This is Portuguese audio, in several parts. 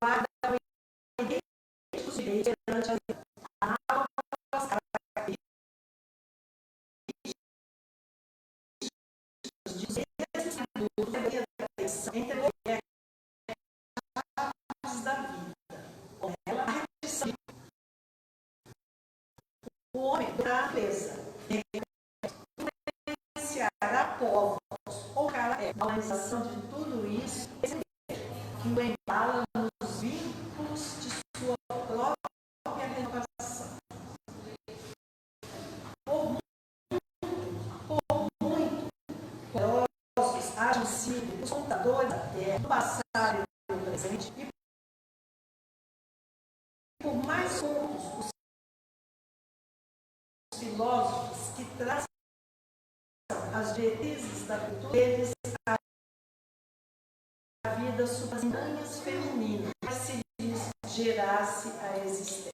guarda idênticos direitos perante a lei. As características de entre da vida. Com ela, a repetição. O homem da natureza influenciará povos ou a organização de tudo isso que o embala nos vínculos de sua própria renovação. Por muito poderosos hajam sido os contadores da terra, do passado e do presente, e por mais curtos os filósofos que trazem as diretrizes da cultura deles a vida sob as manhas femininas, mas se lhes gerasse a existência.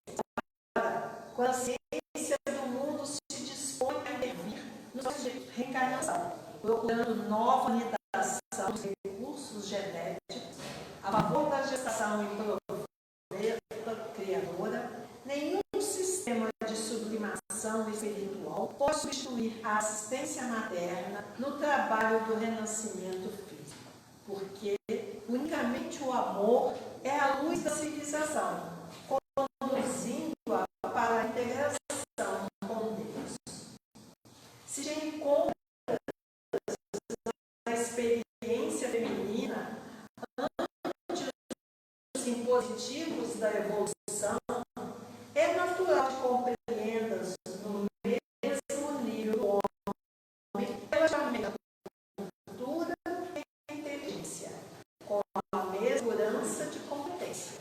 Quando a ciência do mundo se dispõe a intervir no processo de reencarnação, procurando nova unidação dos recursos genéticos a favor da gestação e prover criadora, nenhum sistema de sublimação espiritual pode substituir a assistência materna no trabalho do renascimento físico, porque unicamente o amor é a luz da civilização, conduzindo-a para a integração com Deus. Se já encontra a experiência feminina ante os impositivos da evolução, é natural que compreendas no mesmo nível do homem relativamente à cultura e à inteligência, com a mesma segurança de competência.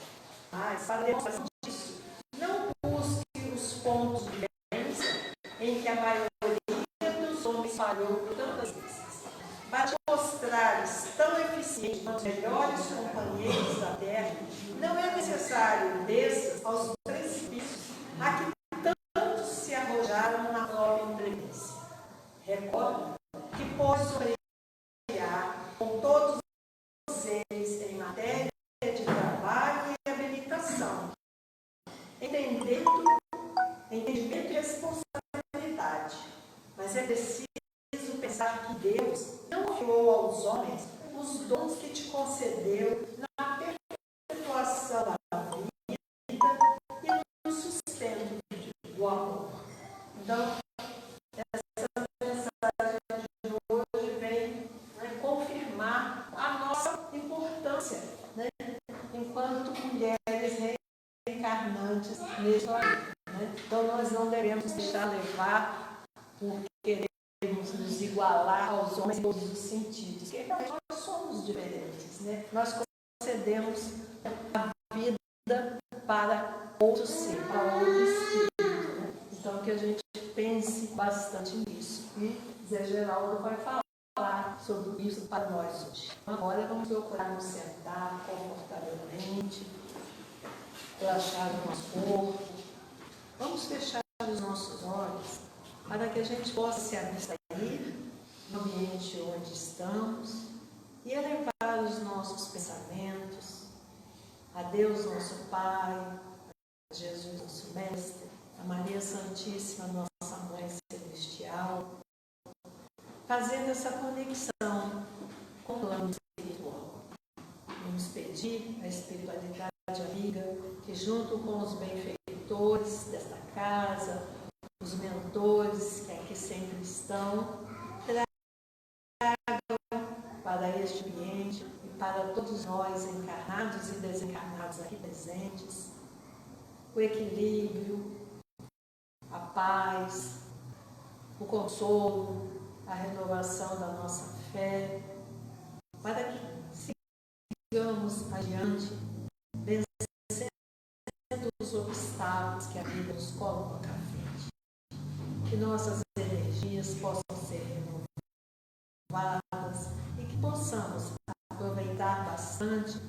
Mas, para a demonstração disso, não busque os pontos de diferença em que a maioria dos homens falhou tantas vezes. Para te mostrares tão eficiente como os melhores companheiros da terra, não é necessário desças aos precipícios a que tantos se arrojaram na própria imprudência. Recorda que podes sobreviver com todos eles em matéria de trabalho e habilitação, entendimento e responsabilidade. Mas é preciso pensar que Deus não criou aos homens os dons que te concedeu na perpetuação da vida e no sustento do amor. Então, essa mensagem de hoje vem confirmar a nossa importância, né, enquanto mulheres reencarnantes neste planeta. Né? Então, nós não devemos deixar levar por querermos nos igualar aos homens em todos os sentidos, porque nós somos diferentes. Né? Nós concedemos a vida para outro ser, para outro espírito. Né? Então, que a gente pense bastante nisso. E Zé Geraldo vai falar sobre isso para nós hoje. Agora vamos procurar nos sentar confortavelmente, relaxar o nosso corpo. Vamos fechar os nossos olhos para que a gente possa se abstrair no ambiente onde estamos e elevar os nossos pensamentos a Deus, nosso Pai, a Jesus, nosso Mestre, a Maria Santíssima, nossa Mãe Celestial, fazendo essa conexão com o plano espiritual. Vamos pedir à espiritualidade amiga que, junto com os benfeitores desta casa, os mentores que aqui sempre estão, tragam para este ambiente e para todos nós, encarnados e desencarnados aqui presentes, o equilíbrio, a paz, o consolo, a renovação da nossa fé, para que sigamos adiante, vencendo os obstáculos que a vida nos coloca à frente. Que nossas energias possam ser renovadas e que possamos aproveitar bastante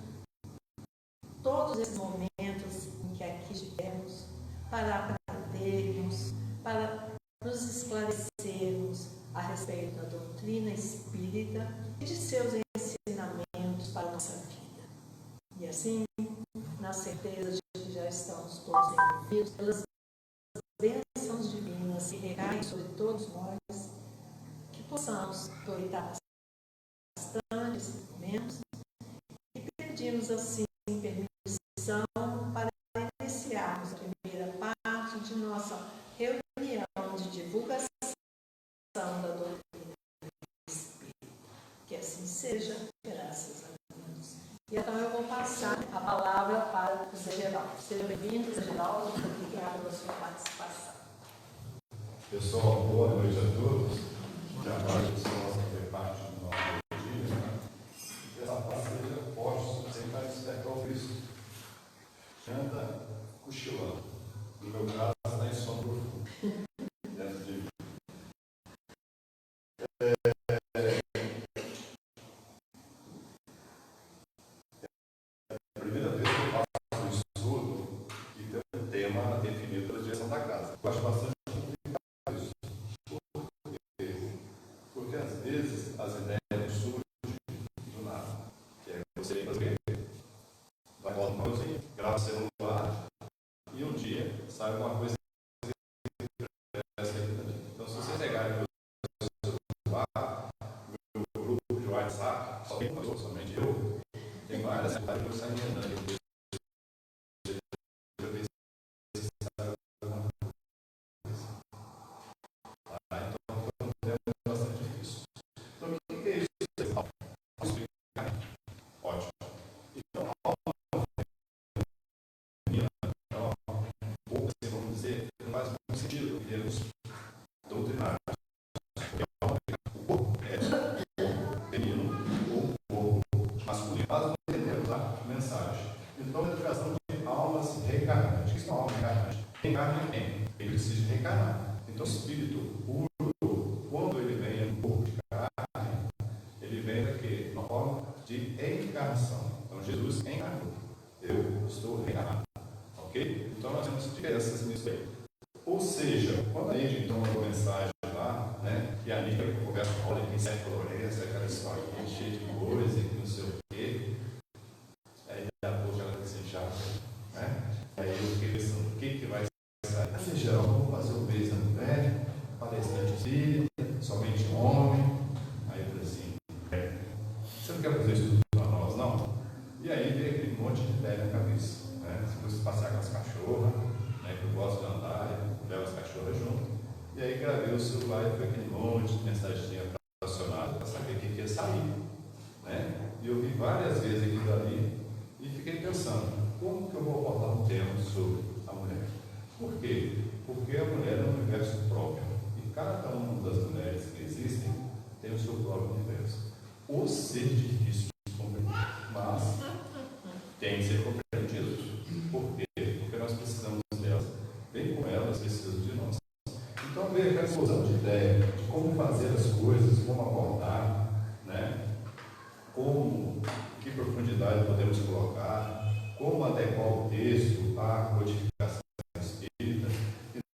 todos esses momentos em que aqui estivemos para aprendermos, para nos esclarecermos a respeito da doutrina espírita e de seus ensinamentos para a nossa vida. certeza de que já estamos todos envolvidos pelas bênçãos divinas que recaem sobre todos nós, que possamos aproveitar bastante esses momentos e pedimos assim permissão para iniciarmos a primeira parte de nossa reunião de divulgação da doutrina do Espírito. Que assim seja, graças a Deus. E então eu vou passar a palavra para o Zé Geraldo. Seja bem-vindo, Zé Geraldo. Obrigada pela sua participação. Pessoal, boa noite a todos. Que a paz do Senhor fazer parte do nosso dia, né? Que essa paz seja forte, sem para despertar o Cristo. Anda cochilando. No meu caso, está em sono profundo. Dentro de mim. A primeira vez que eu faço um estudo e tem um tema definido pela direção da casa. Eu acho bastante complicado isso. Porque às vezes as ideias surgem do nada. Que é você fazer, vai botar uma coisinha, grava o celular e um dia sai uma coisa que parece aqui também. Então, se vocês pegarem o celular, meu grupo de WhatsApp, somente eu, tem várias coisas que eu saio andando. Reencarna quem? Ele precisa reencarnar. Então, o espírito puro, quando ele vem no corpo de carne, ele vem daqui, uma forma de encarnação. Então, Jesus encarnou. Eu estou reencarnado. Ok? Então, nós temos diferenças nisso aí. Ou seja, quando a gente então mandou mensagem lá, né, que a Nídia conversa com a em Sete Florença, aquela história cheia de coisa, que não sei o quê, aí a pouco ela se inchava, né? Aí eu fiquei pensando, o que vai sair? Assim, geral, vamos fazer o beijo da mulher, palestrante espírita, somente homem. Aí eu falei assim, você não quer fazer isso tudo para nós, não? E aí veio aquele monte de ideia na cabeça, né? Se fosse passear com as cachorras, né, que eu gosto de andar, eu levo as cachorras junto. E aí gravei o celular e foi aquele monte de mensaginha relacionada para saber o que ia sair, né? E eu vi várias vezes aquilo dali e fiquei pensando, como que eu vou abordar um tema sobre a mulher? Por quê? Porque a mulher é um universo próprio. E cada uma das mulheres que existem tem o seu próprio universo. Ou ser difícil de compreender, mas tem que ser compreendido. Por quê? Porque nós precisamos delas. Bem como elas precisam de nós. Então veio aquela explosão de ideia de como fazer as coisas, como abordar, né? Como, que profundidade podemos colocar, como adequar o texto à codificação espírita.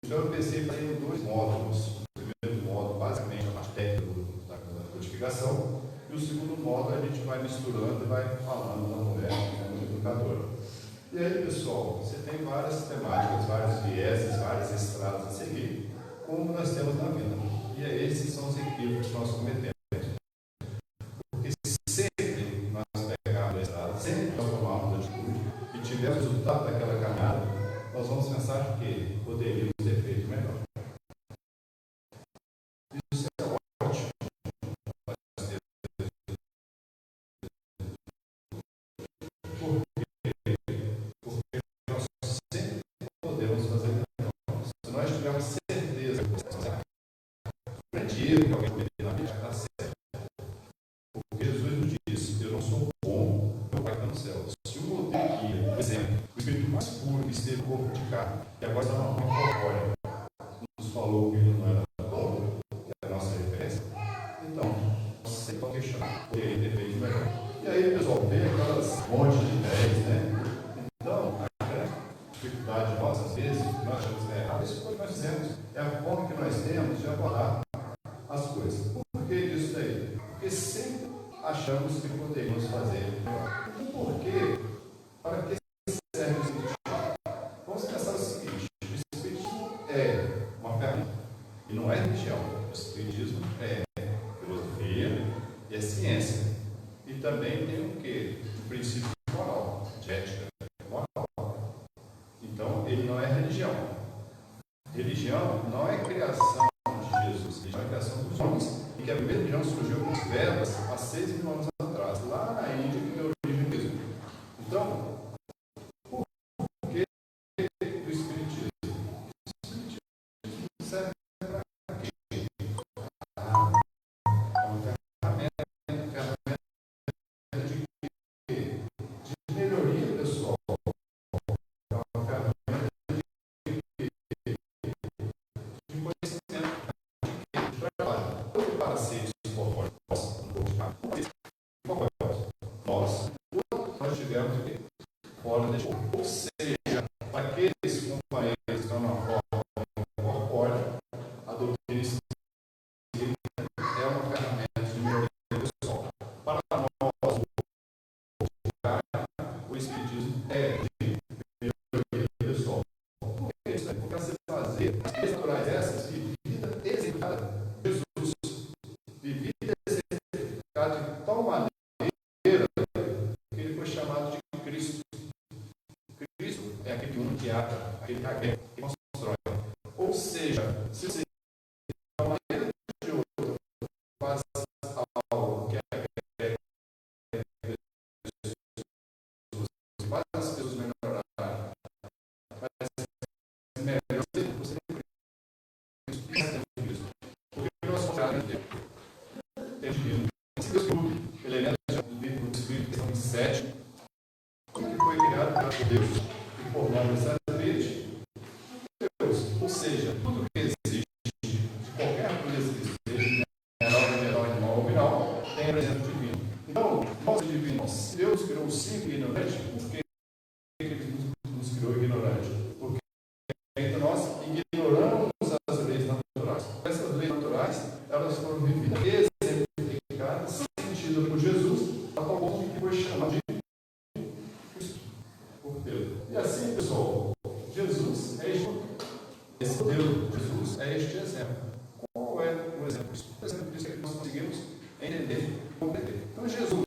Então eu pensei em fazer dois módulos. O primeiro módulo, basicamente, a parte técnica da codificação, e o segundo módulo a gente vai misturando e vai falando da mulher como educadora. E aí, pessoal, você tem várias temáticas, vários vieses, várias estradas a seguir, como nós temos na vida. E esses são os equívocos que nós cometemos. Porque sempre nós pegarmos a estrada, sempre nós tomarmos atitude e tivermos o resultado daquela caminhada, nós vamos pensar que poderíamos ter feito melhor. Isso é ótimo. Porque nós sempre podemos fazer melhor. Se nós tivermos certeza que alguém cometeu na vida, está certo. Porque Jesus nos disse, eu não sou bom, meu Pai está no céu. Se o outro aqui, por exemplo, o espírito mais puro que esteve no corpo de carne, e agora está numa forma corpórea, nos falou que ele não era bom, que é a nossa referência, então, você pode questionar, porque ele depende melhor. E aí, pessoal, vem aquelas montes de ideias, né? Então, a grande dificuldade nossa, às vezes, nós achamos que é errado, isso foi o que nós fizemos, é a forma que nós temos de abordar as coisas. Por que disso daí? Porque sempre achamos que poderíamos fazer melhor. Então, por quê? Para que serve espiritismo é filosofia e é ciência. E também tem o quê? O princípio moral, de ética moral. Então, ele não é religião. Religião não é criação de Jesus, religião é criação dos homens. E que a primeira religião surgiu com os Vedas há 6 mil anos atrás, lá na Índia, que deu origem mesmo. Então, por que o espiritismo? O espiritismo serve para quê? É uma ferramenta de quê? De melhoria pessoal. É uma ferramenta de conhecimento, de trabalho. Para ser incorporado, nós tivemos que fora deste corpo. Ou seja, para aqueles companheiros que estão na forma incorpórea, a doutrina espírita é uma ferramenta de melhoria pessoal. Para nós, o espiritismo é de melhoria pessoal. Por que isso? Porque você fazer as naturais essas de vida executada. Jesus vivia executada de tal maneira que ele foi chamado de Cristo. Cristo é aquele que une, que ata, aquele que agrega, que constrói. Ou seja, se você de uma maneira ou de outra faz algo que agrega pessoas, faz as pessoas melhorarem, mas melhor você tem Cristo. Porque nós somos tem divino. Se Deus tudo, elemento do livro do Espírito, questão 27, que foi criado por Deus e formado necessariamente Deus. Ou seja, tudo que existe, de qualquer natureza que seja, mineral, animal ou mineral, tem a presença divina. Então, nós divinos, se Deus criou o simples ignorante, por que ele nos criou ignorante? Porque nós ignoramos as leis naturais. Essas leis naturais, elas foram vividas, exemplificadas, sentidas por Jesus, a tal ponto que foi chamado de Cristo por Pedro. E assim, pessoal, Jesus é esse modelo de Jesus é este exemplo. Qual é o exemplo disso? O exemplo disso é que nós conseguimos entender e compreender. Então, Jesus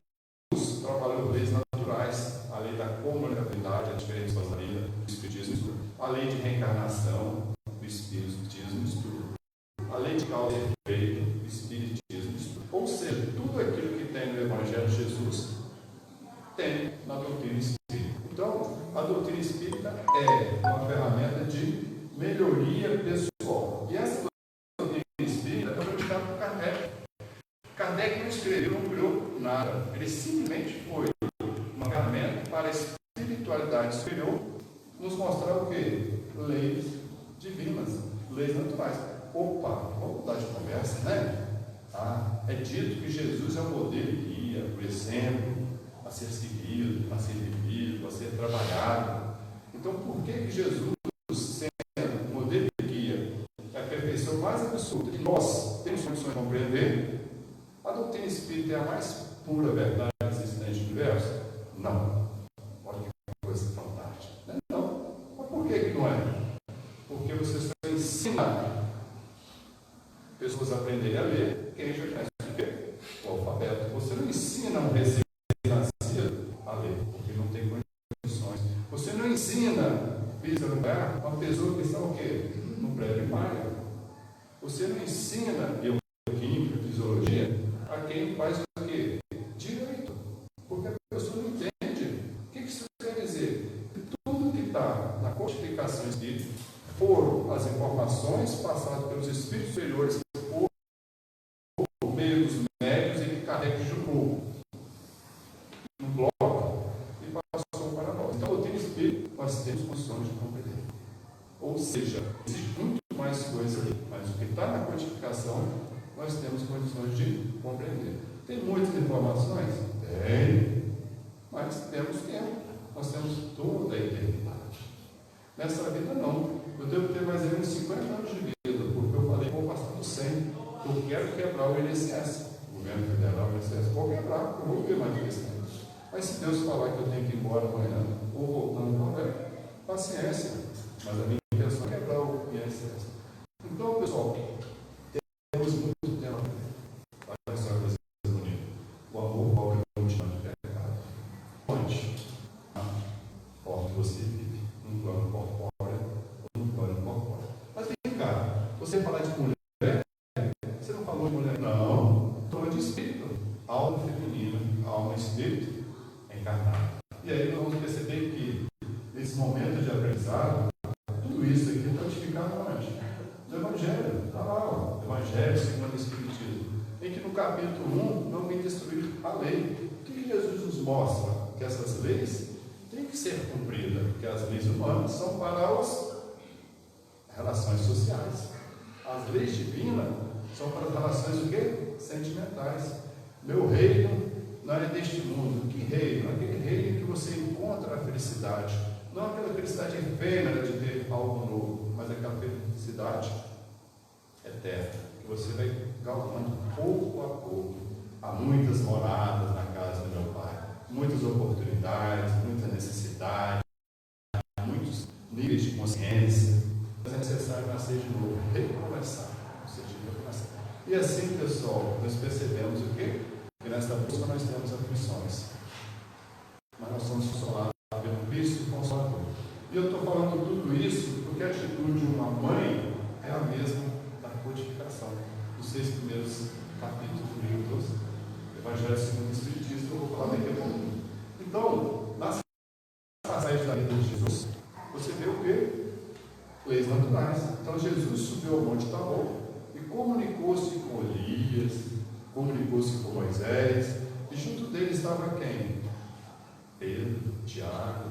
trabalhou leis naturais, a lei da comunicabilidade, a diferença da vida do Espiritismo, a lei de reencarnação do Espiritismo, estudo, a lei de causa e efeito do Espiritismo, estudo. Ou seja, tudo aquilo que tem no Evangelho de Jesus tem na doutrina espírita. Então, a doutrina espírita é uma ferramenta de melhoria pessoal. E essa doutrina espírita foi criada por Kardec. Kardec não escreveu, não criou nada. Ele simplesmente foi uma ferramenta para a espiritualidade superior nos mostrar o quê? Leis divinas, leis naturais. Opa, vamos mudar de conversa, né? É dito que Jesus é o modelo e guia, o exemplo a ser seguido, a ser vivido, a ser trabalhado. Então, por que Jesus, sendo o modelo e guia, é a perfeição mais absoluta que nós temos condições de compreender, a doutrina espírita é a mais pura verdade existente no universo? Não. Olha que coisa fantástica. Não. Mas por que não é? Porque você só ensina pessoas a aprenderem a ler quem já conhece o quê? O alfabeto. Você não ensina um recém-nascido a ler, porque não tem condições. Você não ensina física nuclear uma pessoa que está o quê? No pré-primário. Você não ensina bioquímica, fisiologia a quem faz o quê? Direito. Porque a pessoa não entende. O que isso quer dizer? Que tudo que está na codificação espírita foram as informações passadas pelos espíritos superiores por meio dos médios e que Kardec julgou no bloco e passou para nós. Então, a doutrina espírita nós temos condições de compreender. Ou seja, existe muito mais coisa ali, mas o que está na codificação nós temos condições de compreender. Tem muitas informações? Tem, mas temos tempo. Nós temos toda a eternidade. Nessa vida não. Eu devo ter mais ou menos 50 anos de vida, porque eu falei que vou passar dos 100. Eu quero quebrar o INSS, o governo federal, o INSS. Vou quebrar, eu vou ver mais do que isso. Mas se Deus falar que eu tenho que ir embora amanhã, ou voltando para paciência. Mas a minha intenção é quebrar o INSS. Então, pessoal, temos muito espírito encarnado. E aí nós vamos perceber que nesse momento de aprendizado, tudo isso aqui está edificado onde? No Evangelho, está lá, ó, Evangelho segundo o Espiritismo, em que no capítulo 1 não vem destruir a lei. O que Jesus nos mostra? Que essas leis têm que ser cumpridas, porque as leis humanas são para as relações sociais. As leis divinas são para as relações o quê? Sentimentais. Meu reino não é deste mundo. Que reino? Aquele reino que você encontra a felicidade. Não aquela felicidade efêmera de ter algo novo, mas aquela felicidade eterna, que você vai galgando pouco a pouco. Há muitas moradas na casa do meu Pai, muitas oportunidades, muita necessidade, muitos níveis de consciência, mas é necessário nascer de novo, recomeçar. E assim, pessoal, nós percebemos o quê? Que nesta busca nós temos aflições, mas nós somos consolados pelo Cristo Consolador. E eu estou falando tudo isso porque a atitude de uma mãe é a mesma da codificação dos 6 primeiros capítulos do livro 12, Evangelho segundo o Espiritismo, que eu vou falar daqui a pouco. Então, nas passagens da vida de Jesus, você vê o quê? Leis naturais. Então, Jesus subiu ao Monte Tabor e comunicou-se com Elias, comunicou-se com Moisés, e junto dele estava quem? Pedro, Tiago,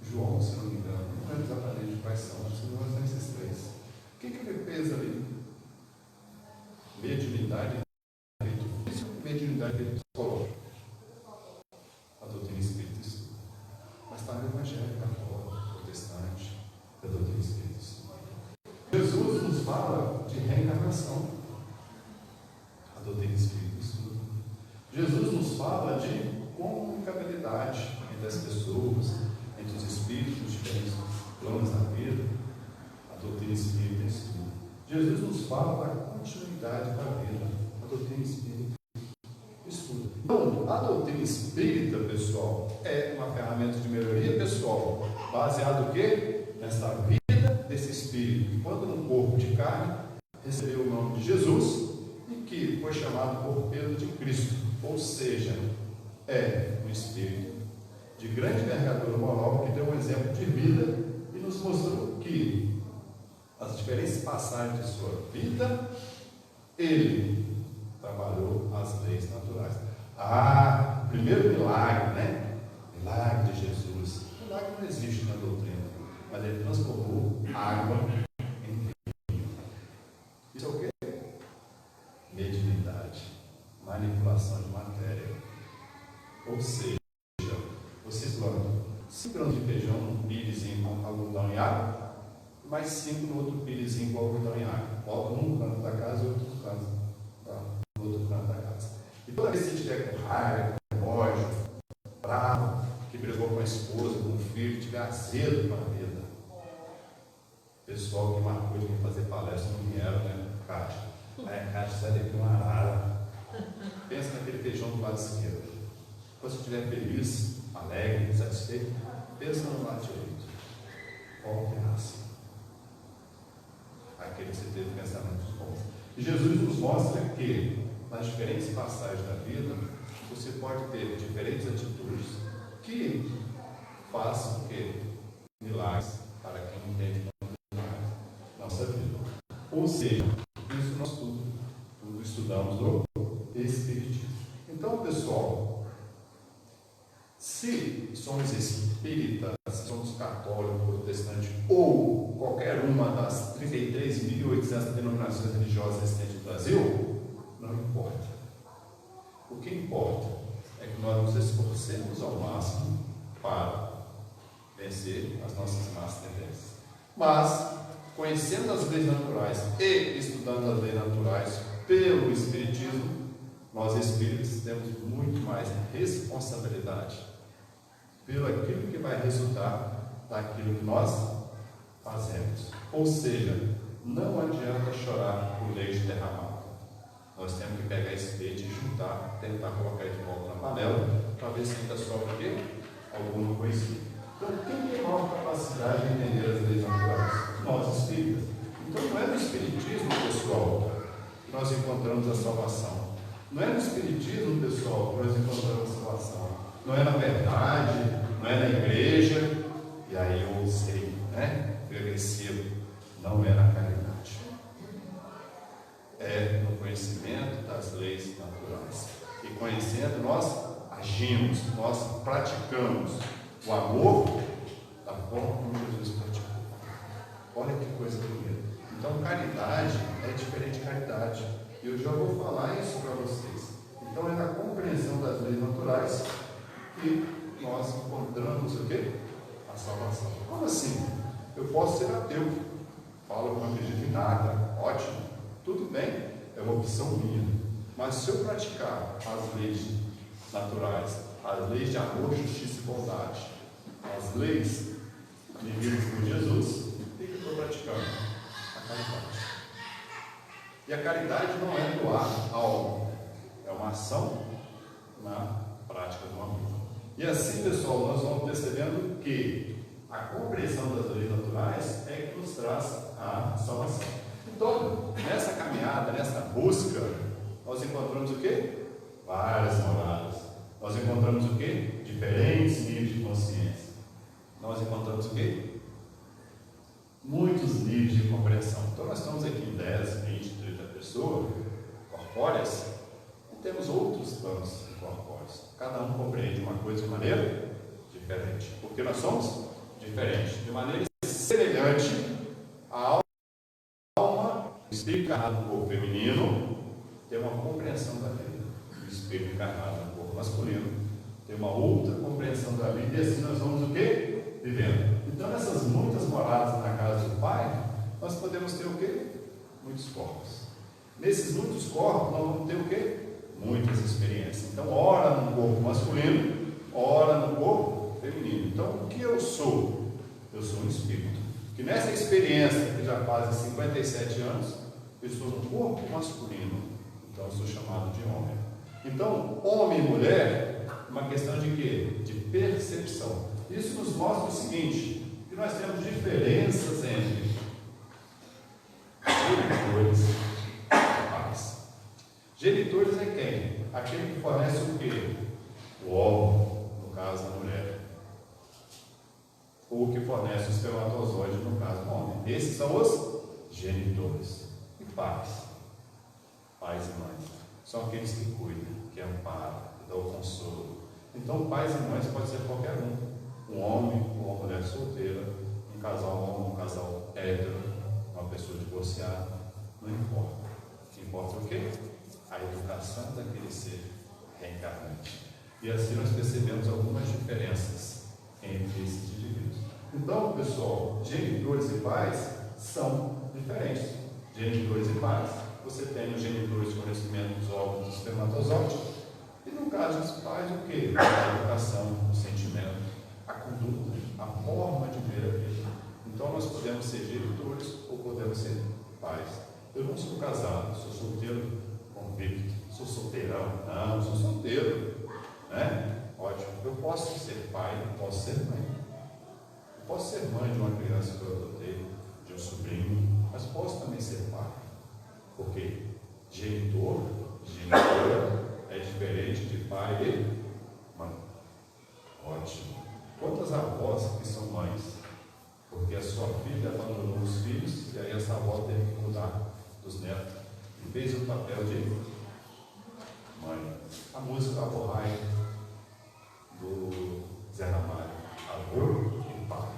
João, se não me engano. Não lembro exatamente quais são, mas são esses 3. O que ele fez ali? Mediunidade física, mediunidade psicológica. A doutrina espírita estuda. Mas está no Evangelho católico, protestante, da doutrina espírita estuda. Jesus nos fala de reencarnação. A doutrina espírita estuda. Jesus nos fala de comunicabilidade entre as pessoas, entre os espíritos, diferentes planos da vida. A doutrina espírita estuda. Jesus nos fala da continuidade da vida. A doutrina espírita estuda. Então, a doutrina espírita, pessoal, é uma ferramenta de melhoria pessoal, baseado no quê? Nesta vida desse espírito, que quando no corpo de carne, recebeu o nome de Jesus e que foi chamado por Pedro de Cristo, ou seja, é um espírito de grande envergadura moral que deu um exemplo de vida e nos mostrou que as diferentes passagens de sua vida, ele trabalhou as leis naturais. Primeiro milagre, milagre de Jesus. Milagre não existe na doutrina, mas ele transformou água em vinho. Isso é o quê? Mediunidade, manipulação de matéria. Ou seja, vocês plantam 5 grãos de feijão num pires com algodão e água, mais 5 no outro pirizinho com algodão e água. Bota num canto da casa e outro canto, no outro canto da casa. E toda vez que você estiver com raiva, com ódio, bravo, que brigou com a esposa, com o filho, estiver azedo com a vida, o pessoal que marcou de vir fazer palestra não vieram, Cátia? Aí Cátia sai daqui uma arara. Pensa naquele feijão do lado esquerdo. Quando você estiver feliz, alegre, satisfeito, pensa no lado direito. Qual que é a raça? Aquele que você teve pensamentos bons. E Jesus nos mostra que, nas diferentes passagens da vida, você pode ter diferentes atitudes que façam o quê? Milagres para quem entende nossa vida. Ou seja, isso nós tudo estudamos no Espiritismo. Então, pessoal, se somos espíritas, se somos católicos, protestantes ou qualquer uma das 33.800 denominações religiosas existentes no Brasil, não importa. O que importa é que nós nos esforcemos ao máximo para vencer as nossas más tendências. Mas, conhecendo as leis naturais e estudando as leis naturais pelo Espiritismo, nós espíritas temos muito mais responsabilidade pelo aquilo que vai resultar daquilo que nós fazemos. Ou seja, não adianta chorar por leite derramado. Nós temos que pegar esse leite e juntar, tentar colocar ele de volta na panela, para ver se ainda sobra o quê? Alguma coisinha. Então, quem tem maior capacidade de entender as leis naturais? Nós, espíritas. Então, não é no Espiritismo, pessoal, que nós encontramos a salvação. Não é no Espiritismo, pessoal, que nós encontramos a salvação. Não é na verdade, não é na igreja, e aí eu sei, né? Fui agressivo. Não é na caridade. É no conhecimento das leis naturais. E conhecendo, nós agimos, nós praticamos o amor da forma como Jesus praticou. Olha que coisa bonita. Então, caridade é diferente de caridade. E eu já vou falar isso para vocês. Então, é na compreensão das leis naturais que nós encontramos o quê? A salvação. Como assim? Eu posso ser ateu. Falo que não acredito em nada. Ótimo. Tudo bem. É uma opção minha. Mas se eu praticar as leis naturais, as leis de amor, justiça e bondade, as leis vividas por Jesus, o que eu estou praticando? A caridade. E a caridade não é doar algo, é uma ação na prática do amor. E assim, pessoal, nós vamos percebendo que a compreensão das leis naturais é que nos traz a salvação. Então, nessa caminhada, nessa busca, nós encontramos o quê? Várias moradas. Nós encontramos o quê? Diferentes níveis de consciência. Nós encontramos o quê? Muitos níveis de compreensão. Então, nós estamos aqui em 10, 20, 30 pessoas corpóreas e temos outros planos corpóreos. Cada um compreende uma coisa de maneira diferente. Porque nós somos diferentes. De maneira semelhante, a alma, o espírito encarnado no corpo feminino, tem uma compreensão da vida. O espírito encarnado no corpo masculino tem uma outra compreensão da vida. E assim nós vamos o quê? Vivendo. Então, nessas muitas moradas na casa do Pai, nós podemos ter o quê? Muitos corpos. Nesses muitos corpos, nós vamos ter o quê? Muitas experiências. Então, ora no corpo masculino, ora no corpo feminino. Então, o que eu sou? Eu sou um espírito. Que nessa experiência, que já faz 57 anos, eu estou no corpo masculino. Então, eu sou chamado de homem. Então, homem e mulher, uma questão de quê? De percepção. Isso nos mostra o seguinte, que nós temos diferenças entre genitores e pais. Genitores é quem? Aquele que fornece o quê? O óvulo, no caso da mulher. Ou que fornece o espermatozoide, no caso do homem. Esses são os genitores. E pais? Pais e mães. São aqueles que cuidam, que amparam, que dão o consolo. Então, pais e mães pode ser qualquer um. Um homem ou uma mulher solteira, um casal homem, um casal hétero, uma pessoa divorciada, não importa. O que importa é o quê? A educação daquele ser reencarnante. E assim nós percebemos algumas diferenças entre esses indivíduos. Então, pessoal, genitores e pais são diferentes. Genitores e pais, você tem os genitores de conhecimento dos óvulos do espermatozoide, e no caso dos pais, o quê? A educação, o sentimento, a conduta, a forma de ver a vida. Então, nós podemos ser genitores ou podemos ser pais. Eu não sou casado, sou solteiro convicto, sou solteirão. Não, sou solteiro, né? Ótimo. Eu posso ser pai, posso ser mãe. Eu posso ser mãe de uma criança que eu adotei, de um sobrinho, mas posso também ser pai. Porque genitora é diferente de pai e mãe. Ótimo. Quantas avós que são mães? Porque a sua filha abandonou os filhos e aí essa avó teve que cuidar dos netos e fez o papel de mãe. A música Aborrai do Zé Ramalho, avô e pai.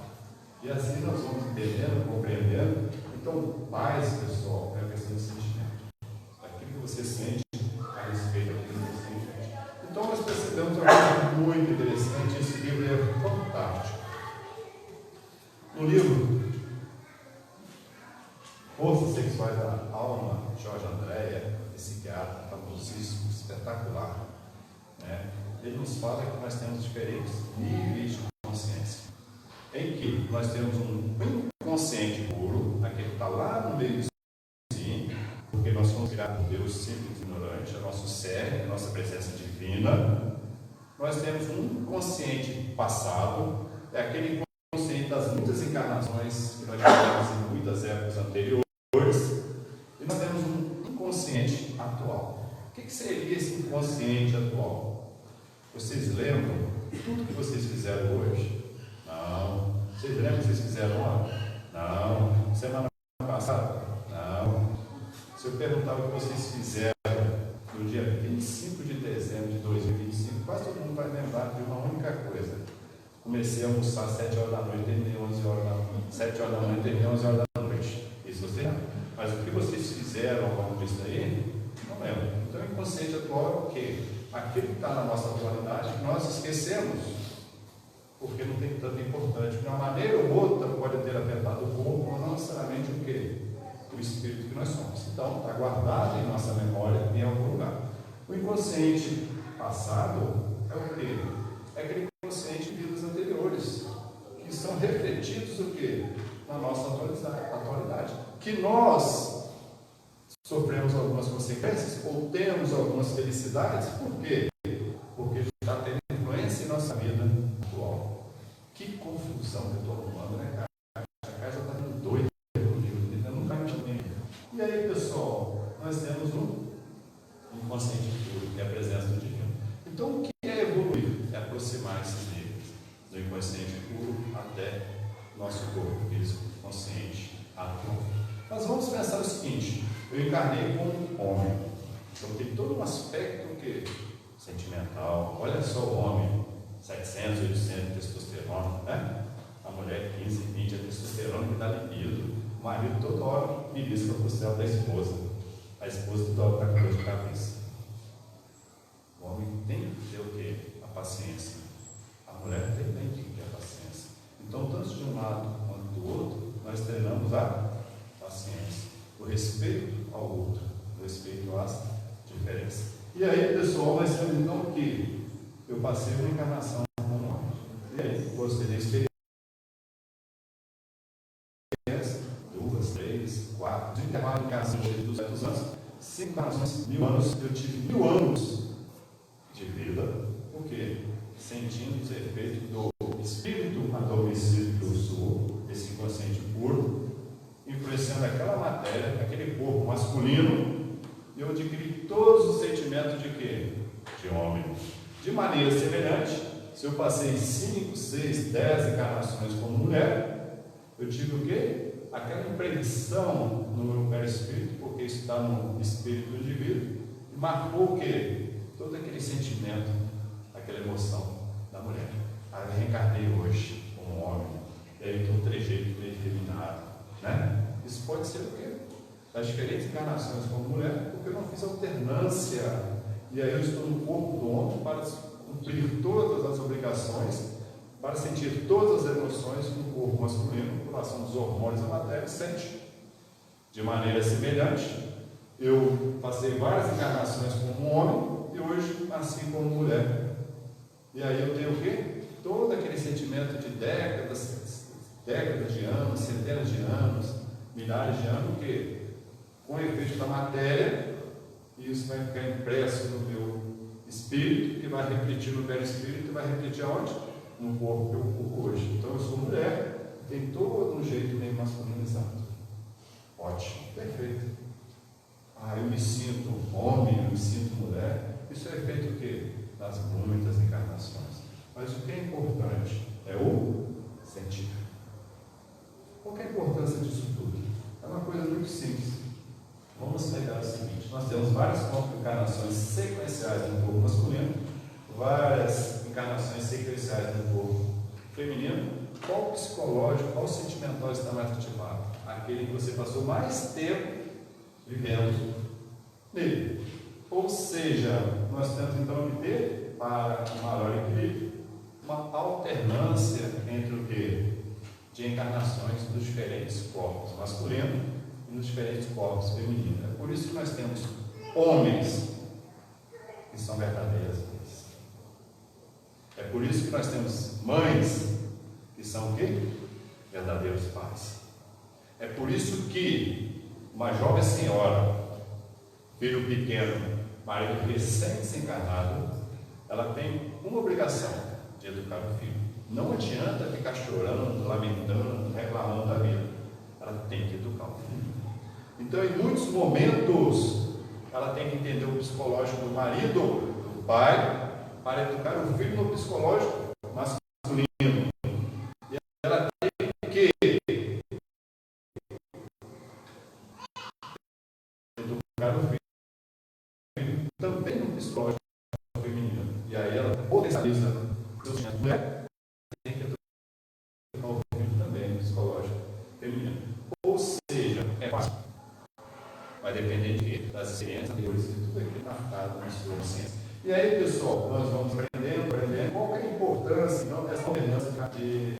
E assim nós vamos entendendo, compreendendo. Então, pais, pessoal, é a questão de sentimento. Aquilo que você sente a respeito daquilo que você sente. Então, nós percebemos uma coisa muito interessante. Esse livro é fantástico. No livro Forças Sexuais da Alma, Jorge Andréa, psiquiatra famosíssimo, espetacular, né? Ele nos fala que nós temos diferentes níveis de consciência, em que nós temos um inconsciente puro, aquele que está lá no meio do sim, porque nós somos criados por Deus simples e ignorante, é nosso ser, é nossa presença divina. Nós temos um consciente passado, é aquele consciente das muitas encarnações que nós tivemos em muitas épocas anteriores, e nós temos um inconsciente atual. O que seria esse inconsciente atual? Vocês lembram tudo que vocês fizeram hoje? Não. Vocês lembram o que vocês fizeram ontem? Não. Semana passada? Não. Se eu perguntar o que vocês fizeram no dia 25 de dezembro de 2025, quase todo mundo vai lembrar de uma única coisa. Comecei a almoçar às 7 horas da noite, terminei 11 horas da noite. 7 horas da manhã, terminei 11 horas da noite. Isso você lembra. Mas o que vocês fizeram ao longo disso aí, não lembro. Então o inconsciente atual é o quê? Aquilo que está na nossa atualidade, que nós esquecemos, porque não tem tanta importância. De uma maneira ou outra pode ter afetado o corpo, mas não necessariamente o quê? O espírito que nós somos. Então, está guardado em nossa memória em algum lugar. O inconsciente passado é o quê? É aquele inconsciente de vidas anteriores, que são refletidos o quê? Na nossa atualidade. Que nós sofremos algumas consequências ou temos algumas felicidades, por quê? Porque está tendo influência em nossa vida atual. Que confusão que eu estou arrumando, né, cara? A casa está ficando doida comigo, eu nunca me chamei. E aí, pessoal, nós temos um inconsciente puro, que é a presença do divino. Então, o que é evoluir? É aproximar esses níveis do inconsciente puro até nosso corpo físico, consciente, atual. Mas vamos pensar o seguinte: eu encarnei como homem, então tem todo um aspecto que sentimental. Olha só o homem, 700, 800 de testosterona, né? A mulher 15, 20 de testosterona que dá libido. O marido toda hora me diz para o céu da esposa. A esposa toda hora está com dor de cabeça. O homem tem que ter o quê? A paciência. A mulher também tem que ter a paciência. Então, tanto de um lado quanto do outro, nós treinamos a paciência, o respeito ao outro, o respeito às diferenças. E aí, pessoal, nós temos então que eu passei uma encarnação como homem. E aí, gostei da experiência. 2, 3, 4, de intervalo de encarnação de 200 anos, 5 encarnações, 1000 anos, eu tive 1000 anos de vida. Por quê? Sentindo os efeitos do espírito adormecido que eu sou, esse inconsciente puro, influenciando aquela matéria, aquele corpo masculino, e eu adquiri todos os sentimentos de quê? De homem. De maneira semelhante, se eu passei 5, 6, 10 encarnações como mulher, eu tive o quê? Aquela impressão no meu perispírito, porque isso está no espírito do indivíduo, e marcou o quê? Todo aquele sentimento, aquela emoção da mulher. Aí eu reencarnei hoje como homem, e aí estou um trejeito meio efeminado, né? Isso pode ser o quê? Das diferentes encarnações como mulher, porque eu não fiz alternância, e aí eu estou no corpo do homem para cumprir todas as obrigações, para sentir todas as emoções no corpo masculino, por ação dos hormônios da matéria, sente. De maneira semelhante, eu passei várias encarnações como homem, e hoje nasci como mulher. E aí eu tenho o quê? Todo aquele sentimento de décadas de anos, centenas de anos, milhares de anos, que com o efeito da matéria, isso vai ficar impresso no meu espírito, que vai refletir no perispírito, e vai refletir aonde? No corpo que eu ocupo hoje. Então eu sou mulher, tem todo um jeito meio masculinizado. Ótimo, perfeito. Eu me sinto homem, eu me sinto mulher. Isso é feito o quê? Das muitas encarnações. Mas o que é importante é o sentir. Qual que é a importância disso tudo? É uma coisa muito simples. Vamos pegar o seguinte: nós temos várias encarnações sequenciais no corpo masculino, várias encarnações sequenciais no corpo feminino. Qual psicológico, qual sentimental está mais ativado? Aquele que você passou mais tempo vivendo nele. Ou seja, nós temos então que ter, para um maior equilíbrio, uma alternância entre o que? De encarnações dos diferentes corpos masculinos e nos diferentes corpos femininos. É por isso que nós temos homens que são verdadeiras mães. É por isso que nós temos mães que são o quê? Verdadeiros pais. É por isso que uma jovem senhora, filho pequeno, marido recém-desencarnado, ela tem uma obrigação de educar o filho. Não adianta ficar chorando, lamentando, reclamando da vida. Ela tem que educar o filho. Então, em muitos momentos, ela tem que entender o psicológico do marido, do pai, para educar o filho no psicológico masculino. E ela tem que educar o filho também no psicológico feminino. E aí ela potencializa a mulher, tem que educar o filho também no psicológico feminino. Ou seja, é fácil. Vai depender de quê? Das experiências anteriores, tudo aqui marcado na sua ciência. E aí, pessoal, nós vamos aprendendo qual é a importância então, dessa alternância de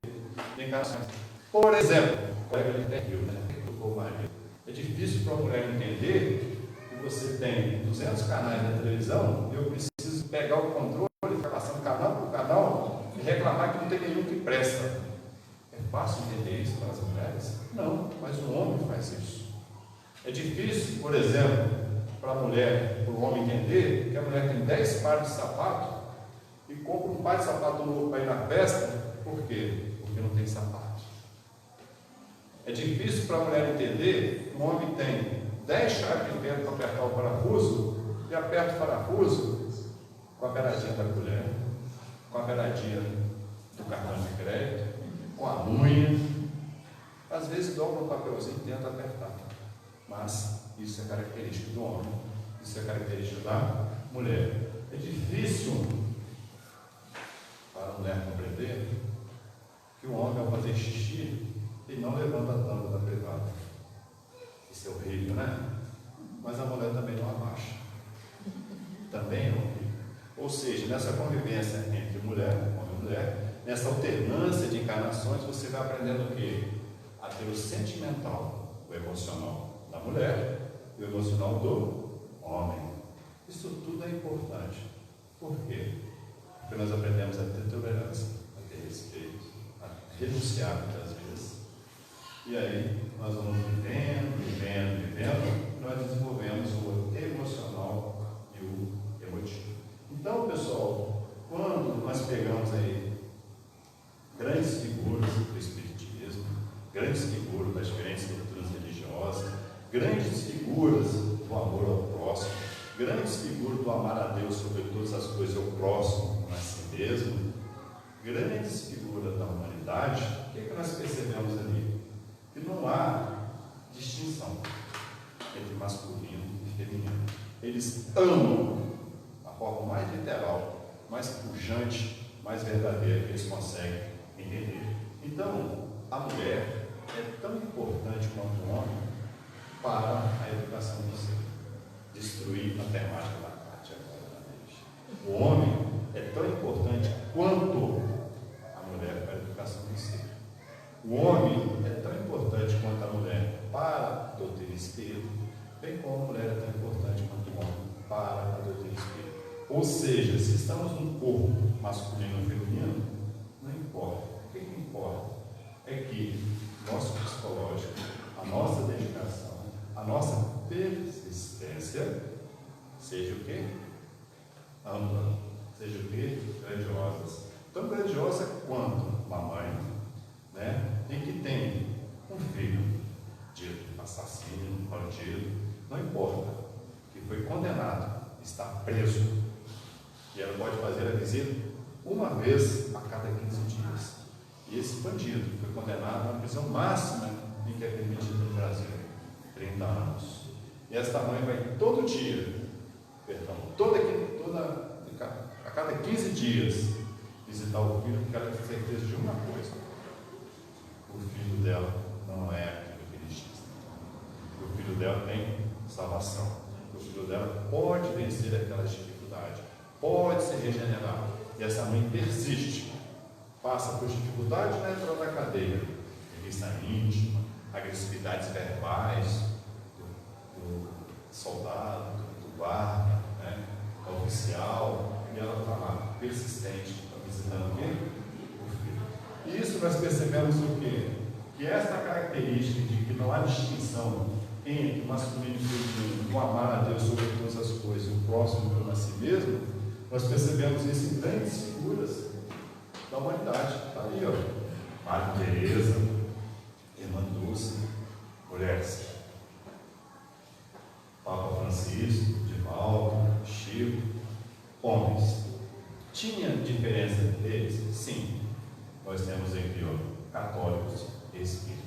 encarnações. Por exemplo, o colega de perfil, né? É difícil para a mulher entender que você tem 200 canais na televisão e eu preciso pegar o controle e ficar passando canal por canal e reclamar que não tem nenhum que presta. É fácil entender isso para as mulheres? Não, mas o homem faz isso. É difícil, por exemplo, para a mulher, para o homem entender que a mulher tem 10 pares de sapato e compra um par de sapato novo para ir na festa. Por quê? Porque não tem sapato. É difícil para a mulher entender que o homem tem 10 chaves de vento para apertar o parafuso e aperta o parafuso com a beiradinha da colher, com a beiradinha do cartão de crédito, com a unha. Às vezes dobra o papelzinho e tenta apertar. Mas isso é característica do homem, isso é característica da mulher. É difícil para a mulher compreender que o homem, ao fazer xixi, ele não levanta a tampa da privada. Isso é horrível, né? Mas a mulher também não abaixa. Também é horrível. Ou seja, nessa convivência entre mulher, homem e mulher, nessa alternância de encarnações, você vai aprendendo o quê? A ter o sentimental, o emocional da mulher e o emocional do homem. Isso tudo é importante. Por quê? Porque nós aprendemos a ter tolerância, a ter respeito, a renunciar muitas vezes. E aí nós vamos vivendo, e nós desenvolvemos o emocional e o emotivo. Então, pessoal, quando nós pegamos aí grandes figuras do Espiritismo, grandes figuras das diferentes doutrinas religiosas, grandes figuras do amor ao próximo, grandes figuras do amar a Deus sobre todas as coisas, ao próximo, como a si mesmo, grandes figuras da humanidade, o que é que nós percebemos ali? Que não há distinção entre masculino e feminino. Eles amam a forma mais literal, mais pujante, mais verdadeira que eles conseguem entender. Então, a mulher é tão importante quanto o homem para a educação do ser. Destruir a temática da parte agora da mente. O homem é tão importante quanto a mulher para a educação do ser. O homem é tão importante quanto a mulher para a doutrina espírita, bem como a mulher é tão importante quanto o homem para a doutrina espírita. Ou seja, se estamos num corpo masculino ou feminino, não importa. O que importa é que nosso psicológico, a nossa dedicação, a nossa persistência seja o quê? Ampla, seja o quê? Grandiosa. Tão grandiosa quanto uma mãe, né? Em que tem um filho dito assassino, bandido, não importa, que foi condenado, está preso, e ela pode fazer a visita uma vez a cada 15 dias. E esse bandido foi condenado a uma prisão máxima em que é permitido no Brasil, 30 anos. E esta mãe vai todo dia, a cada 15 dias, visitar o filho, porque ela tem certeza de uma coisa: o filho dela não é aquilo que ele diz. O filho dela tem salvação. O filho dela pode vencer aquelas dificuldades, pode se regenerar. E essa mãe persiste, passa por dificuldades na entrada da cadeia, revista íntima, agressividades verbais do soldado, do guarda, né, do oficial, e ela está lá, persistente, está visitando o quê? O filho. E isso nós percebemos o quê? Que essa característica de que não há distinção entre o masculino e o feminino, o amar a Deus sobre todas as coisas, o próximo como a si mesmo, nós percebemos isso em grandes figuras da humanidade. Está aí, ó. Maria Teresa, Irmã Dulce, mulheres. Papa Francisco, homens. Tinha diferença entre eles? Sim. Nós temos aqui, católicos e espíritas.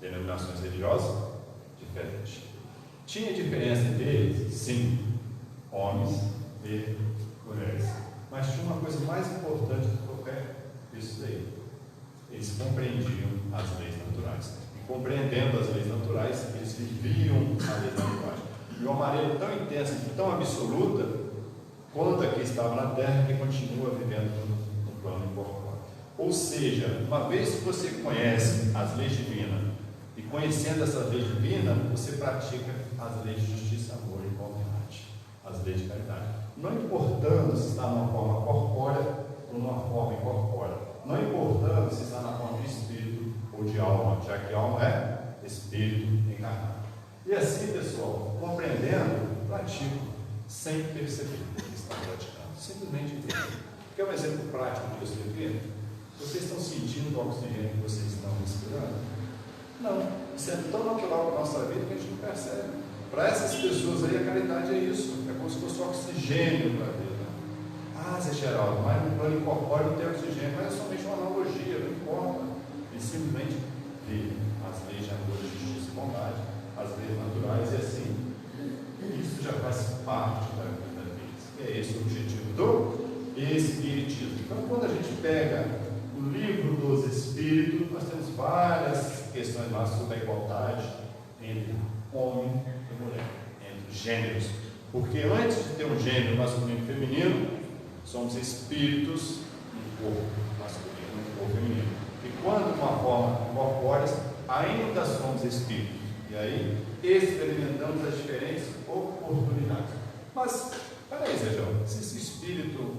Denominações religiosas diferentes. Tinha diferença entre eles? Sim. Homens e mulheres. Mas tinha uma coisa mais importante do que qualquer isso daí. Eles compreendiam as leis naturais. E compreendendo as leis naturais, eles viviam as leis naturais. De uma maneira tão intensa, tão absoluta, quanto a que estava na Terra, que continua vivendo no plano corporal. Ou seja, uma vez que você conhece as leis divinas, e conhecendo essas leis divinas, você pratica as leis de justiça, amor e bondade, as leis de caridade. Não importando se está numa forma corpórea ou numa forma incorpórea, não importando se está na forma de espírito ou de alma, já que alma é espírito encarnado. E assim, pessoal, compreendendo, pratico, sem perceber que estão praticando, simplesmente entendendo. Quer um exemplo prático disso aqui? Vocês estão sentindo o oxigênio que vocês estão respirando? Não, isso é tão natural para a nossa vida que a gente não percebe. Para essas pessoas aí, a caridade é isso, é como se fosse oxigênio para a vida. Ah, Zé Geraldo, mas no plano incorpóreo não tem oxigênio, mas é somente uma analogia, não importa. Eles simplesmente vivem as leis de amor, de justiça e bondade, as leis naturais, e assim, isso já faz parte da vida deles. E é esse o objetivo do Espiritismo. Então, quando a gente pega o livro dos Espíritos, nós temos várias questões lá sobre a igualdade entre homem e mulher, entre gêneros. Porque antes de ter um gênero masculino e feminino, somos espíritos no corpo masculino e no corpo feminino. E quando de uma forma corpórea, ainda somos espíritos. E aí, experimentamos as diferentes oportunidades. Mas, peraí, Zé João, se esse espírito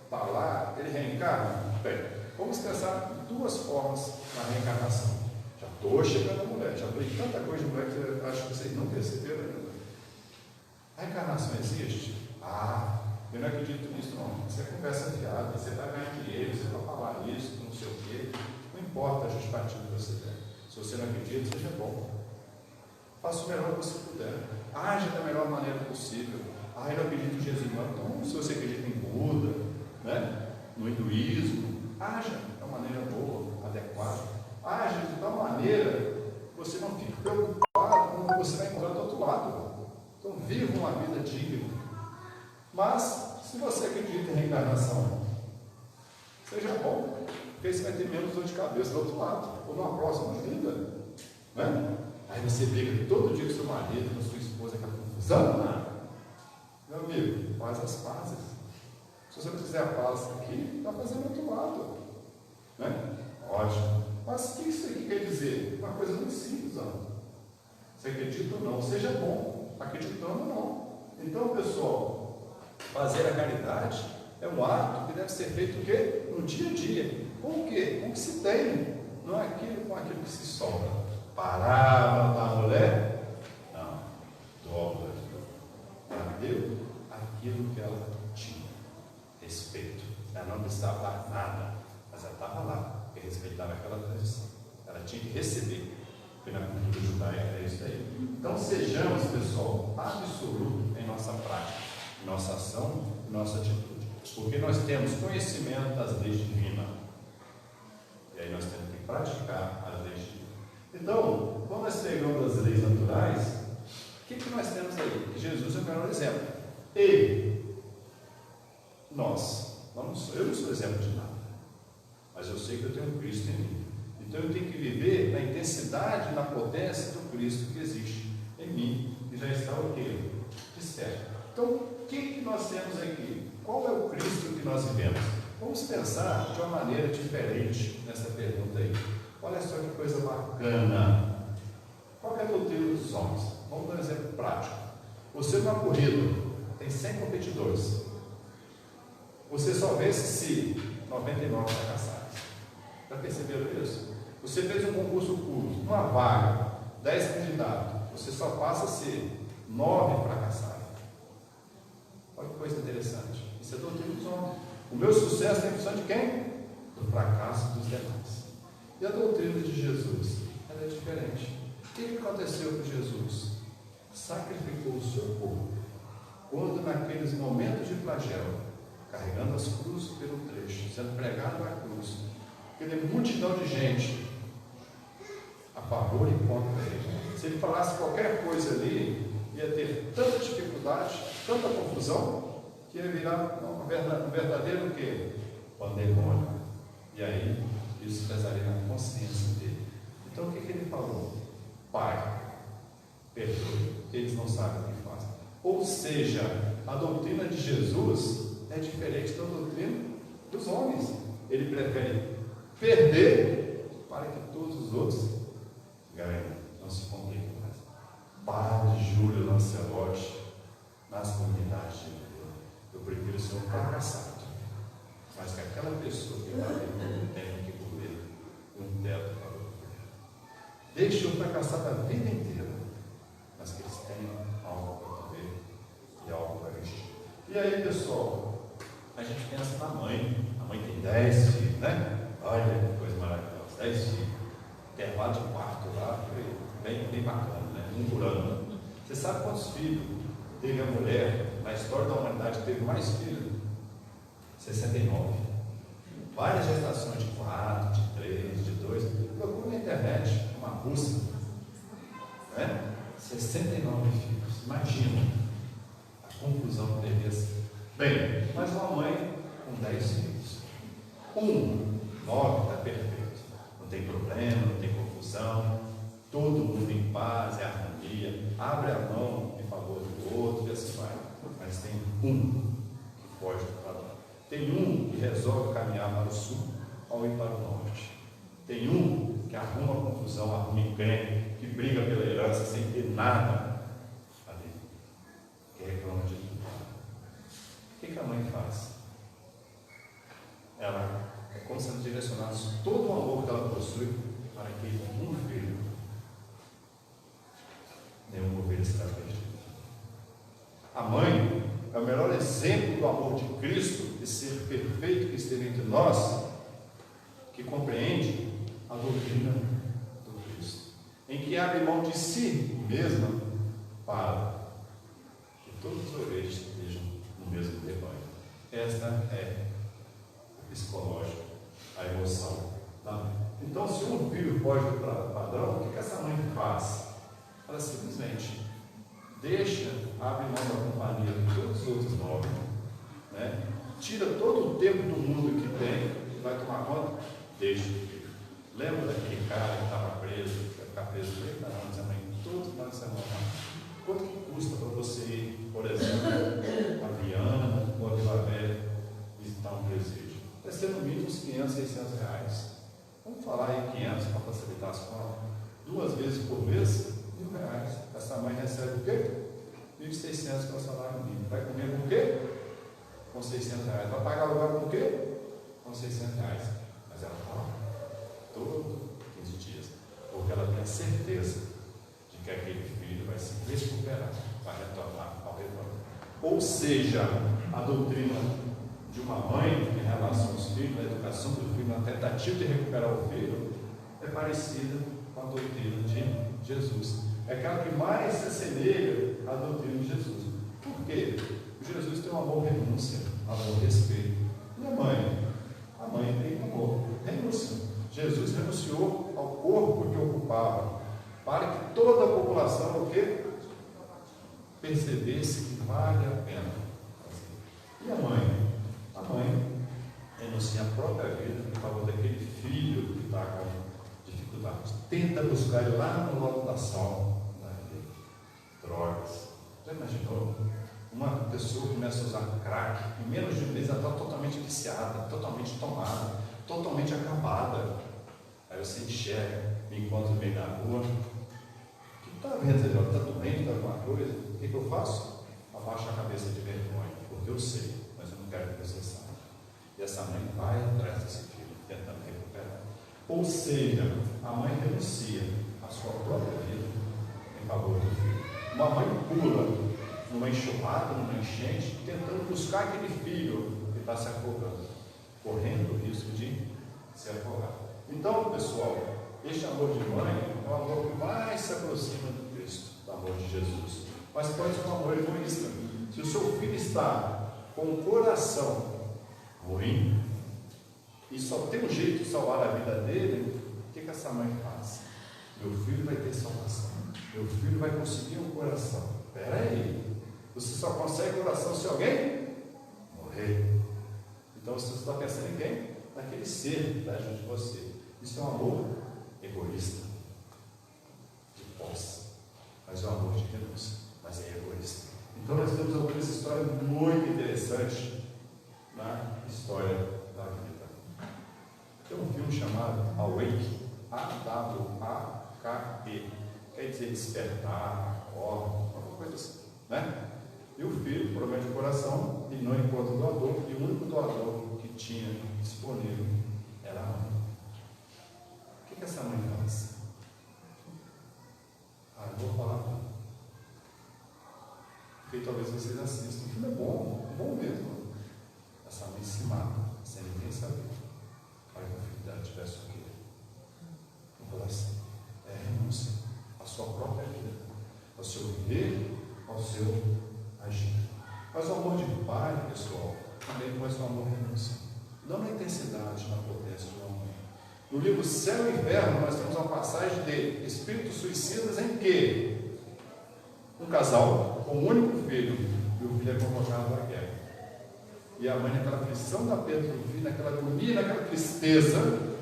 está lá, ele reencarna? Bem, vamos pensar em duas formas na reencarnação. Já estou chegando à mulher, já falei tanta coisa de mulher que eu acho que vocês não perceberam ainda. A reencarnação existe? Ah, eu não acredito nisso não. Você é conversa fiada, você vai ganhar dinheiro, você vai falar isso, não sei o quê. Não importa a justificativa que você der. Se você não acredita, seja bom. Faça o melhor que você puder. Age da melhor maneira possível. Ah, eu não acredito em Jesus não. Então, se você acredita em Buda, né, no hinduísmo, haja de uma maneira boa, adequada. Haja de tal maneira que você não fique preocupado com o que você vai encontrar do outro lado. Então, viva uma vida digna. Mas, se você acredita em reencarnação, seja bom, porque aí você vai ter menos dor de cabeça do outro lado, ou numa próxima vida, né? Aí você briga todo dia com seu marido, com sua esposa, aquela confusão. Meu amigo, faz as pazes. Se você não quiser a paz aqui, está fazendo outro lado, né? Ótimo. Mas o que isso aqui quer dizer? Uma coisa muito simples, ó. Você acredita ou não? Seja bom, acreditando ou não. Então, pessoal, fazer a caridade é um ato que deve ser feito o quê? No dia a dia. Com o quê? Com o que se tem. Não é aquilo com aquilo que se sobra. Parar da mulher? Não. Dobra. Ela deu aquilo que ela tinha. Respeito. Ela não precisava dar nada, mas ela estava lá, porque respeitava aquela tradição. Ela tinha que receber. Porque na cultura judaica é isso aí. Então sejamos, pessoal, absolutos em nossa prática, em nossa ação, em nossa atitude. Porque nós temos conhecimento das leis divinas. E aí nós temos que praticar as leis divinas. Então, quando nós pegamos as leis naturais, o que nós temos aí? Que Jesus é o melhor exemplo. Ele, nós, eu não sou exemplo de nada, mas eu sei que eu tenho Cristo em mim. Então eu tenho que viver na intensidade e na potência do Cristo que existe em mim, que já está o quê? Desperto. Então, o que nós temos aqui? Qual é o Cristo que nós vivemos? Vamos pensar de uma maneira diferente nessa pergunta aí. Olha só que coisa bacana. Qual é a doutrina dos homens? Vamos dar um exemplo prático. Você numa corrida tem 100 competidores. Você só vence se 99 fracassaram. Já perceberam isso? Você fez um concurso público, uma vaga, 10 candidatos. Você só passa se 9 fracassaram. Olha que coisa interessante. Isso é doutrina dos homens. O meu sucesso tem função de quem? Do fracasso dos demais. E a doutrina de Jesus? Ela é diferente. O que aconteceu com Jesus? Sacrificou o seu corpo. Quando naqueles momentos de flagelo, carregando as cruzes pelo trecho, sendo pregado na cruz, pela multidão de gente, a favor e contra ele. Se ele falasse qualquer coisa ali, ia ter tanta dificuldade, tanta confusão, que ia virar um verdadeiro o quê? Pandemônio. E aí, isso pesaria na consciência dele. Então, o que ele falou? Pai, perdoe, eles não sabem o que fazem. Ou seja, a doutrina de Jesus é diferente da doutrina dos homens. Ele prefere perder para que todos os outros ganhem, não se compliquem mais. Padre Júlio Lancelotti, nas comunidades de Deus, eu prefiro ser um fracassado, mas que aquela pessoa que vai ter tenha que comer um teto para o comer. Deixe o fracassado a vida inteira, mas que eles tenham algo para comer e algo para vestir. E aí, pessoal, a gente pensa na mãe. A mãe tem 10 filhos, né? Olha que coisa maravilhosa, 10 filhos. Intervalo de quarto lá, foi bem bacana, né? Um por ano. Você sabe quantos filhos teve a mulher na história da humanidade que teve mais filhos? 69. Várias gestações de 4, de 3, de 2. Procura na internet uma busca, né? 69 filhos. Imagina a confusão que devia ser. Bem, mas uma mãe com 10 filhos. 9 está perfeito. Não tem problema, não tem confusão. Todo mundo em paz, é harmonia. Abre a mão em favor do outro e assim vai. Mas tem um que foge do padrão. Tem um que resolve caminhar para o sul ao ir para o norte. Tem um que arruma confusão, arruma encrenca, que briga pela herança sem ter nada ali. Que reclama de tudo. O que a mãe faz? Ela é como se ela direcionasse todo o amor que ela possui para aquele um filho. Nenhuma ovelha será perdida. A mãe é o melhor exemplo do amor de Cristo, de ser perfeito que esteve entre nós, que compreende a doutrina do Cristo, em que abre mão de si mesma para que todas as ovelhas estejam no mesmo rebanho. Esta é o psicológico, a emoção da mãe. Então, se um filho foge do padrão, o que essa mãe faz? Ela simplesmente deixa, abre mão da companhia de todos os outros 9, né? Tira todo o tempo do mundo que tem e vai tomar conta, deixa o filho. Lembra daquele cara que estava preso, que vai ficar preso 30 anos, a mãe, todo final de semana. Quanto que custa para você ir, por exemplo, a Viana ou a Vila Velha visitar um presídio? Vai ser no mínimo uns 500, 600 reais. Vamos falar aí 500 para facilitar as contas. 2 vezes por mês, R$1.000. Essa mãe recebe o quê? 1.600, que é o salário mínimo. Vai comer com o quê? Com R$600. Vai pagar aluguel com o quê? Com R$600. Mas ela fala todo 15 dias. Porque ela tem a certeza de que aquele filho vai se recuperar, vai retornar ao retorno. Ou seja, a doutrina de uma mãe em relação aos filhos, a educação do filho, na tentativa de recuperar o filho, é parecida com a doutrina de Jesus. É aquela que mais se assemelha à doutrina de Jesus. Por quê? Jesus tem um amor renúncia, amor respeito. E a mãe? A mãe tem amor renúncia. Jesus renunciou ao corpo que ocupava, para que toda a população o quê? Percebesse que vale a pena. E a mãe? A mãe renuncia a própria vida em favor daquele filho que está com dificuldades. Tenta buscar ele lá no lodo da sal, drogas. Já imaginou? Uma pessoa começa a usar crack, em menos de um mês ela está totalmente viciada, totalmente tomada, totalmente acabada. Aí você enxerga, me encontra no meio da rua. O que está vendo? Está doente, está alguma coisa? O que eu faço? Abaixo a cabeça de vergonha, porque eu sei, mas eu não quero que você saiba. E essa mãe vai atrás desse filho, tentando recuperar. Ou seja, a mãe renuncia a sua própria vida em favor do filho. Uma mãe pula numa enxurrada, numa enchente, tentando buscar aquele filho que está se afogando, correndo o risco de se afogar. Então, pessoal, este amor de mãe é o amor que mais se aproxima do Cristo, do amor de Jesus. Mas pode ser um amor egoísta. Se o seu filho está com o coração ruim, e só tem um jeito de salvar a vida dele, o que essa mãe faz? Meu filho vai ter salvação, meu filho vai conseguir um coração. Espera aí, você só consegue coração se alguém morrer. Então você está pensando em quem? Naquele ser que está junto de você. Isso é um amor egoísta, de posse, mas é um amor de renúncia, mas é egoísta. Então nós temos algumas histórias muito interessantes na história da vida. Tem um filme chamado Awake, A-W-A-K-E, quer dizer despertar, acorda, alguma coisa assim, né? E o filho promete o coração e não encontra o doador, e o único doador que tinha disponível era a mãe. O que essa mãe faz? Eu vou falar tudo. Porque talvez vocês assistam. O filme é bom mesmo. Essa mãe se mata, sem ninguém saber. Para que o filho dela tivesse o quê? No coração. É a renúncia à sua própria vida, ao seu viver, ao seu agir. Mas o amor de pai, pessoal, também pode ser um amor de renúncia. Não na intensidade, na potência do amor. No livro Céu e Inferno, nós temos uma passagem de espíritos suicidas em que um casal com um único filho, e o filho é convocado à guerra. E a mãe, naquela aflição da perda do filho, naquela agonia, naquela tristeza,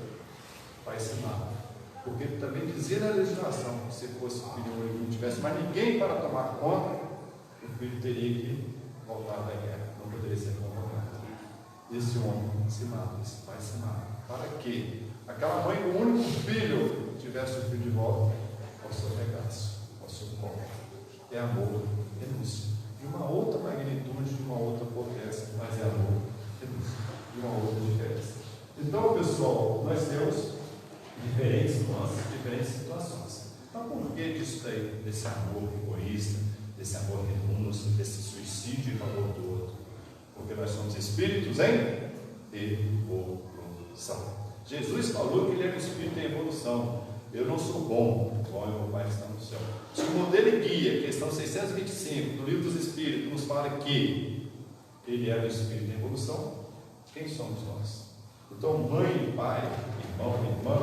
vai se matar. Porque também dizia na legislação que se fosse filho único, não tivesse mais ninguém para tomar conta, o filho teria que voltar da guerra, não poderia ser convocado. Esse homem se mata, esse pai se mata. Para que aquela mãe com um único filho tivesse o filho de volta ao seu regaço, ao seu colo. É amor, renúncia. De uma outra magnitude, de uma outra potência, mas é amor, renúncia. De uma outra diferença. Então, pessoal, nós temos diferentes nuances, diferentes situações. Então, por que disso daí, desse amor egoísta, desse amor renúncia, desse suicídio em favor do outro? Porque nós somos espíritos em evolução. Jesus falou que ele é um espírito em evolução. Eu não sou bom, igual meu Pai está no céu. Se o modelo e guia, questão 625 do Livro dos Espíritos, nos fala que ele é um espírito em evolução, quem somos nós? Então, mãe, pai, irmão e irmã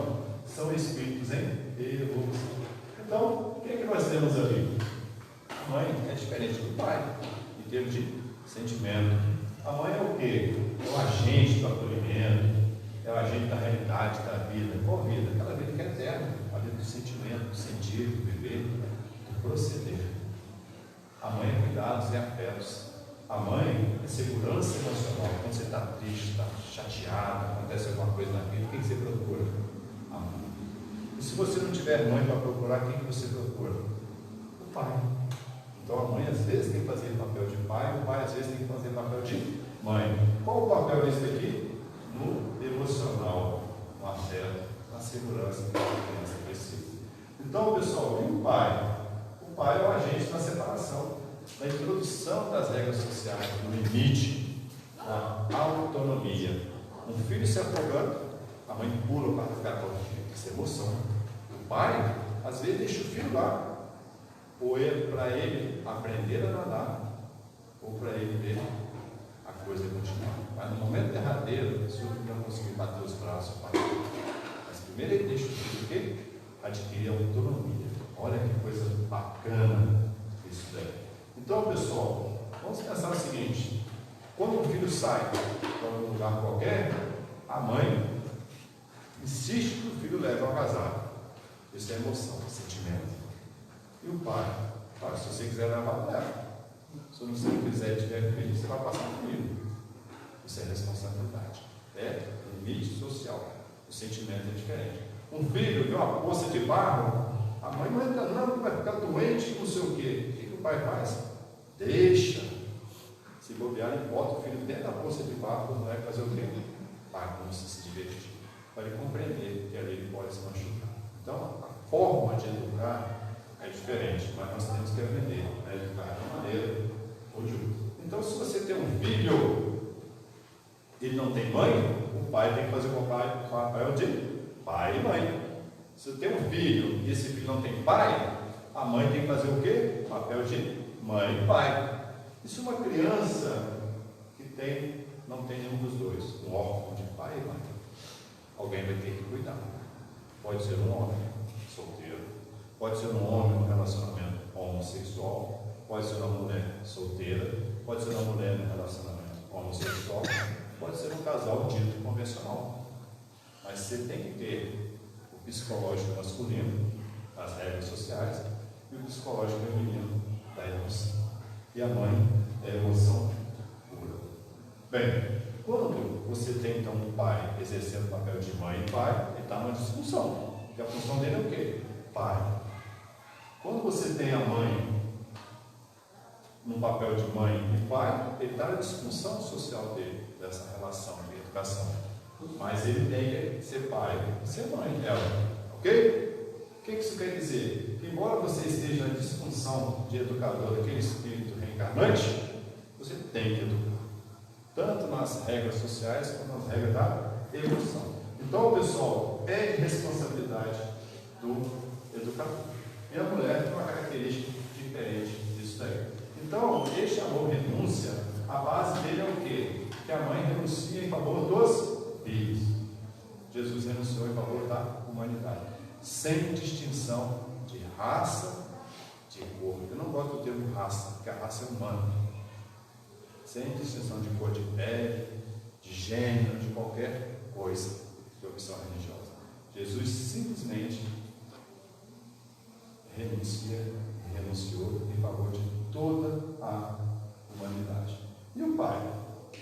são espíritos em evolução. Então, o que é que nós temos ali? A mãe é diferente do pai, em termos de sentimento. A mãe é o quê? É o agente do acolhimento, é o agente da realidade, da vida. Qual vida? Aquela vida que é eterna, a vida do sentimento, do sentir, do viver, do proceder. A mãe é cuidados e afetos. A mãe é segurança emocional. Quando você está triste, está chateado, acontece alguma coisa na vida, quem que você procura? A mãe. E se você não tiver mãe para procurar, quem que você procura? O pai. Então a mãe às vezes tem que fazer papel de pai, o pai às vezes tem que fazer papel de mãe. Qual o papel desse aqui? No emocional, no afeto, na segurança que a criança precisa. Então, pessoal, e o pai? O pai é o agente na separação, na introdução das regras sociais, no limite, na autonomia. Um filho se afogando, a mãe pula para ficar com o filho, isso é emoção. O pai, às vezes, deixa o filho lá, ou para ele aprender a nadar, ou para ele ver a coisa continuar. Mas no momento derradeiro, se o filho não conseguir bater os braços, mas primeiro ele deixa o filho o quê? Adquirir autonomia. Olha que coisa bacana isso daí. Então, pessoal, vamos pensar o seguinte: quando um filho sai para um lugar qualquer, a mãe insiste que o filho leve ao casaco. Isso é emoção, sentimento. E o pai? Claro, se você quiser levar, leva. Se você não quiser e tiver filho, você vai passar comigo. Isso é responsabilidade. É limite social. O sentimento é diferente. Um filho vê uma poça de barro, a mãe não entra não, vai ficar doente, não sei o quê. O que o pai faz? Deixa. Se bobear, ele bota o filho dentro da poça de barro, não vai fazer o quê? Bagunça, se divertir. Para ele compreender que ali ele pode se machucar. Então, a forma de educar é diferente, mas nós temos que aprender a educar de uma maneira ou de outra. Então, se você tem um filho e ele não tem mãe, o pai tem que fazer o papel de pai e mãe. Se tem um filho e esse filho não tem pai, a mãe tem que fazer o quê? O papel de mãe e pai. E se uma criança que tem não tem nenhum dos dois, um órfão de pai e mãe, alguém vai ter que cuidar. Pode ser um homem solteiro, pode ser um homem no relacionamento homossexual, pode ser uma mulher solteira, pode ser uma mulher no relacionamento homossexual, pode ser um casal dito convencional. Mas você tem que ter o psicológico masculino, as regras sociais, e o psicológico feminino da emoção. E a mãe é a emoção pura. Bem, quando você tem então um pai exercendo o papel de mãe e pai, ele está numa disfunção. Porque a função dele é o quê? Pai. Quando você tem a mãe no papel de mãe e pai, ele está na disfunção social dele, dessa relação de educação. Mas ele tem que ser pai e ser mãe dela. Ok? O que isso quer dizer? Que embora você esteja na disfunção de educador daquele espírito reencarnante, você tem que educar. Tanto nas regras sociais como nas regras da emoção. Então, pessoal, é responsabilidade do educador. Minha mulher tem uma característica diferente disso daí. Então, este amor renúncia, a base dele é o quê? Que a mãe renuncia em favor dos filhos. Jesus renunciou em favor da humanidade, sem distinção de raça, de cor. Eu não gosto do termo raça, porque a raça é humana. Sem distinção de cor de pele, de gênero, de qualquer coisa de opção religiosa. Jesus simplesmente renunciou em favor de toda a humanidade. E o Pai?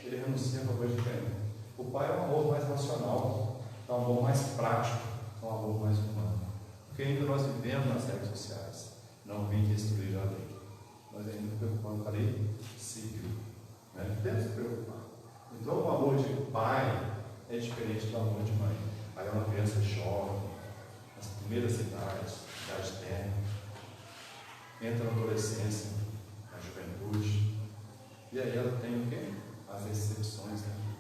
Ele renuncia em favor de quem? O Pai é um amor mais racional, é um amor mais prático, é um amor mais humano. Porque ainda nós vivemos nas regras sociais. Não vim destruir a lei. Nós ainda nos preocupamos com a lei civil. Temos que preocupar. Então o amor de pai é diferente do amor de mãe. Aí uma criança jovem, nas primeiras idades, idade térrea, entra na adolescência, na juventude, e aí ela tem o quê? As decepções da vida,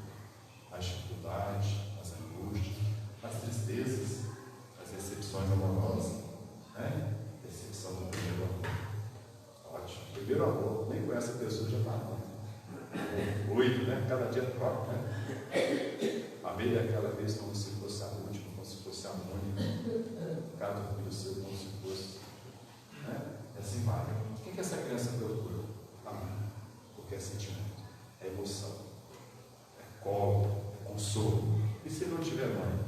as dificuldades, as angústias, as tristezas, as decepções amorosas, decepção do primeiro amor. Ótimo, primeiro amor, nem conhece a pessoa, já está amando. Orgulho, cada dia troca, Amei daquela vez como se fosse a última, como se fosse a única, cada filho seu como se fosse, E assim vai. O que essa criança procura? Amor, porque é sentimento, é emoção, é colo, é consolo. E se não tiver mãe,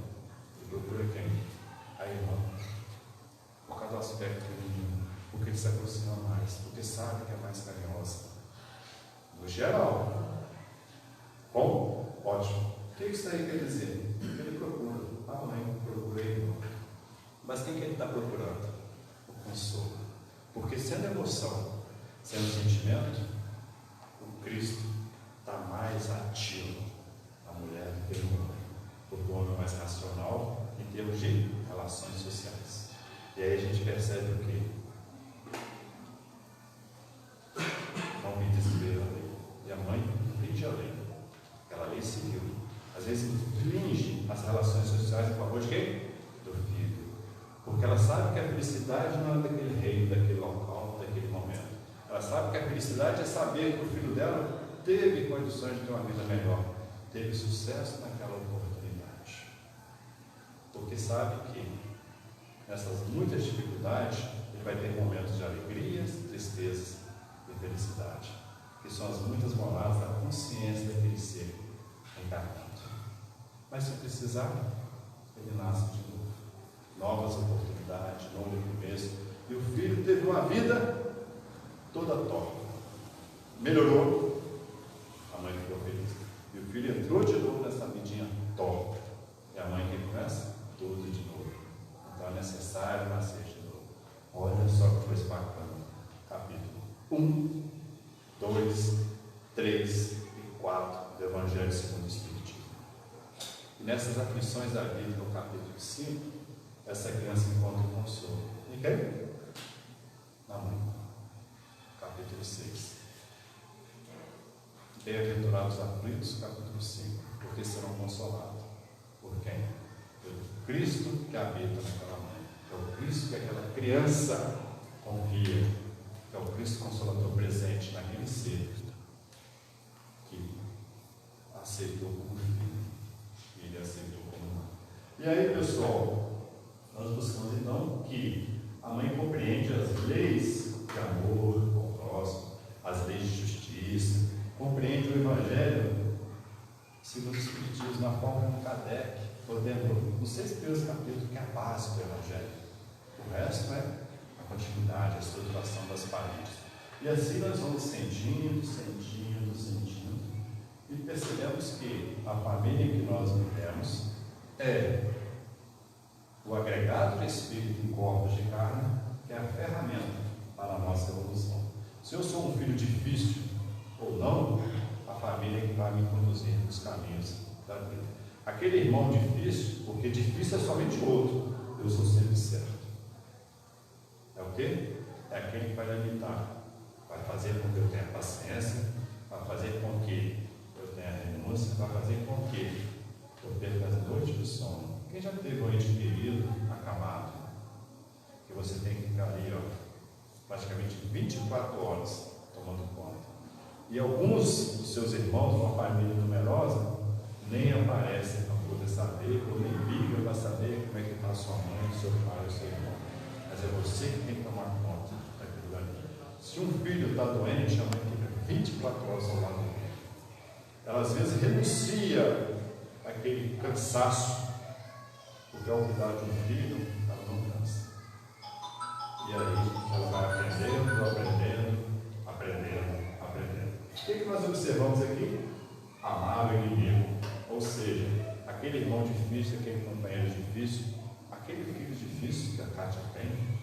ele procura quem? A irmã, por causa do aspecto feminino, porque ele se aproxima mais, porque sabe que é mais carinhosa. No geral. Bom? Ótimo. O que isso aí quer dizer? Ele procura a mãe, procura a irmã. Mas quem que ele está procurando? O consolo. Porque sendo emoção, sendo sentimento, o Cristo está mais ativo na mulher do que no homem. Porque o homem é mais racional em termos de relações sociais. E aí a gente percebe o quê? Não me descrever a lei. E a mãe infringe a lei. Aquela lei civil. Às vezes infringe as relações sociais em favor de quem? Do filho. Porque ela sabe que a felicidade não é daquele reino, daquele local, daquele momento. Ela sabe que a felicidade é saber que o filho dela teve condições de ter uma vida melhor. Teve sucesso naquela oportunidade. Porque sabe que nessas muitas dificuldades ele vai ter momentos de alegrias, tristezas e felicidade, que são as muitas moradas da consciência daquele ser encarnado. Mas se precisar, ele nasce de novo. Novas oportunidades, novo começo. E o filho teve uma vida toda torta. Melhorou, a mãe ficou feliz. E o filho entrou de novo nessa vidinha torta. E a mãe que começa? Tudo de novo. Então é necessário nascer de novo. Olha só que coisa bacana. Capítulo 1, 2, 3 e 4 do Evangelho segundo o Espiritismo. E nessas aflições da vida, no capítulo 5, essa criança encontra o consolo. E quem? Na mãe. Capítulo 6. Bem-aventurados aflitos, capítulo 5, porque serão consolados. Por quem? Pelo Cristo que habita naquela mãe. É o Cristo que aquela criança confia. É o Cristo Consolador presente naquele ser que aceitou como filho. E ele aceitou como irmão. E aí, pessoal, nós buscamos então que a mãe compreende as leis de amor com o próximo, as leis de justiça, compreende o Evangelho, segundo os Espiritismo, na forma de Kardec, podendo, nos 6 primeiros capítulos, que é a base do Evangelho. O resto é a continuidade, a estruturação das paredes. E assim nós vamos sentindo, e percebemos que a família que nós vivemos é o agregado de espírito em corpos de carne, que é a ferramenta para a nossa evolução. Se eu sou um filho difícil ou não, a família é que vai me conduzir nos caminhos da vida. Aquele irmão difícil, porque difícil é somente o outro, eu sou sempre certo. É o quê? É aquele que vai limitar, vai fazer com que eu tenha paciência, vai fazer com que eu tenha renúncia, vai fazer com que eu perca as noites do sono. Quem já teve um ente querido acamado, que você tem que ficar ali, praticamente 24 horas tomando conta. E alguns dos seus irmãos, uma família numerosa, nem aparecem para poder saber, ou nem ligam para saber como é que está sua mãe, seu pai, o seu irmão. Mas é você que tem que tomar conta daquilo ali. Se um filho está doente, a mãe fica 24 horas ao lado dele. Ela às vezes renuncia àquele cansaço, porque ao cuidar de um filho, ela não cansa. E aí ela vai aprendendo. O que nós observamos aqui? Amar o inimigo. Ou seja, aquele irmão difícil, aquele companheiro difícil, aquele filho difícil que a Kátia tem,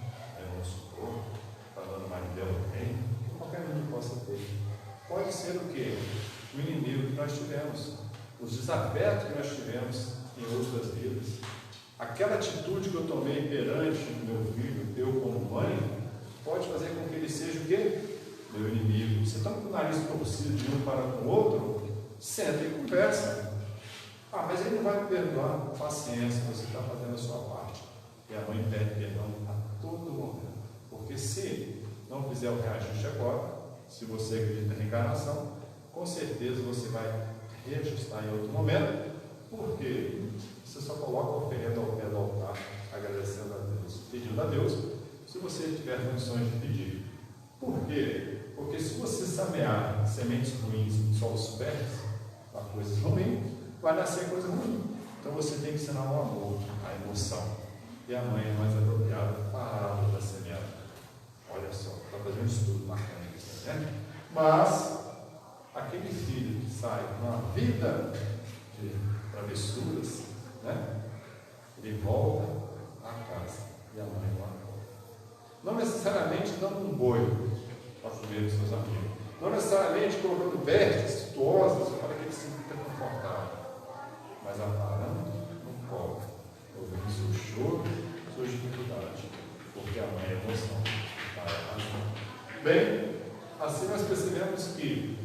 vamos supor, que a dona Maridela tem, que qualquer um possa ter. Pode ser o quê? O inimigo que nós tivemos, os desafetos que nós tivemos em outras vidas. Aquela atitude que eu tomei perante o meu filho, eu como mãe, pode fazer com que ele seja o quê? Meu inimigo. Você está com o nariz torcido de um para com o outro, senta e conversa. Mas ele não vai me perdoar. Paciência, você está fazendo a sua parte. E a mãe pede perdão a todo momento. Porque se não fizer o reajuste agora, se você acredita na reencarnação, com certeza você vai reajustar em outro momento, porque você só coloca a oferenda ao pé do altar, agradecendo a Deus, pedindo a Deus, se você tiver condições de pedir. Por quê? Porque se você semear sementes ruins em solos férteis, a coisa ruim, vai nascer coisa ruim. Então você tem que ensinar o amor, a emoção. E a mãe é mais apropriada para a árvore da semeada. Olha só, está fazendo um estudo bacana aqui, né? Mas aquele filho que sai numa vida de travessuras, né? Ele volta à casa e a mãe o acolhe. Não necessariamente dando um boi para comer os seus amigos, não necessariamente colocando vestes suntuosas para que ele se sinta confortável, mas aparando no colo, ouvindo seu choro, sua dificuldade, porque a mãe é emoção, o pai é razão. Bem, assim nós percebemos que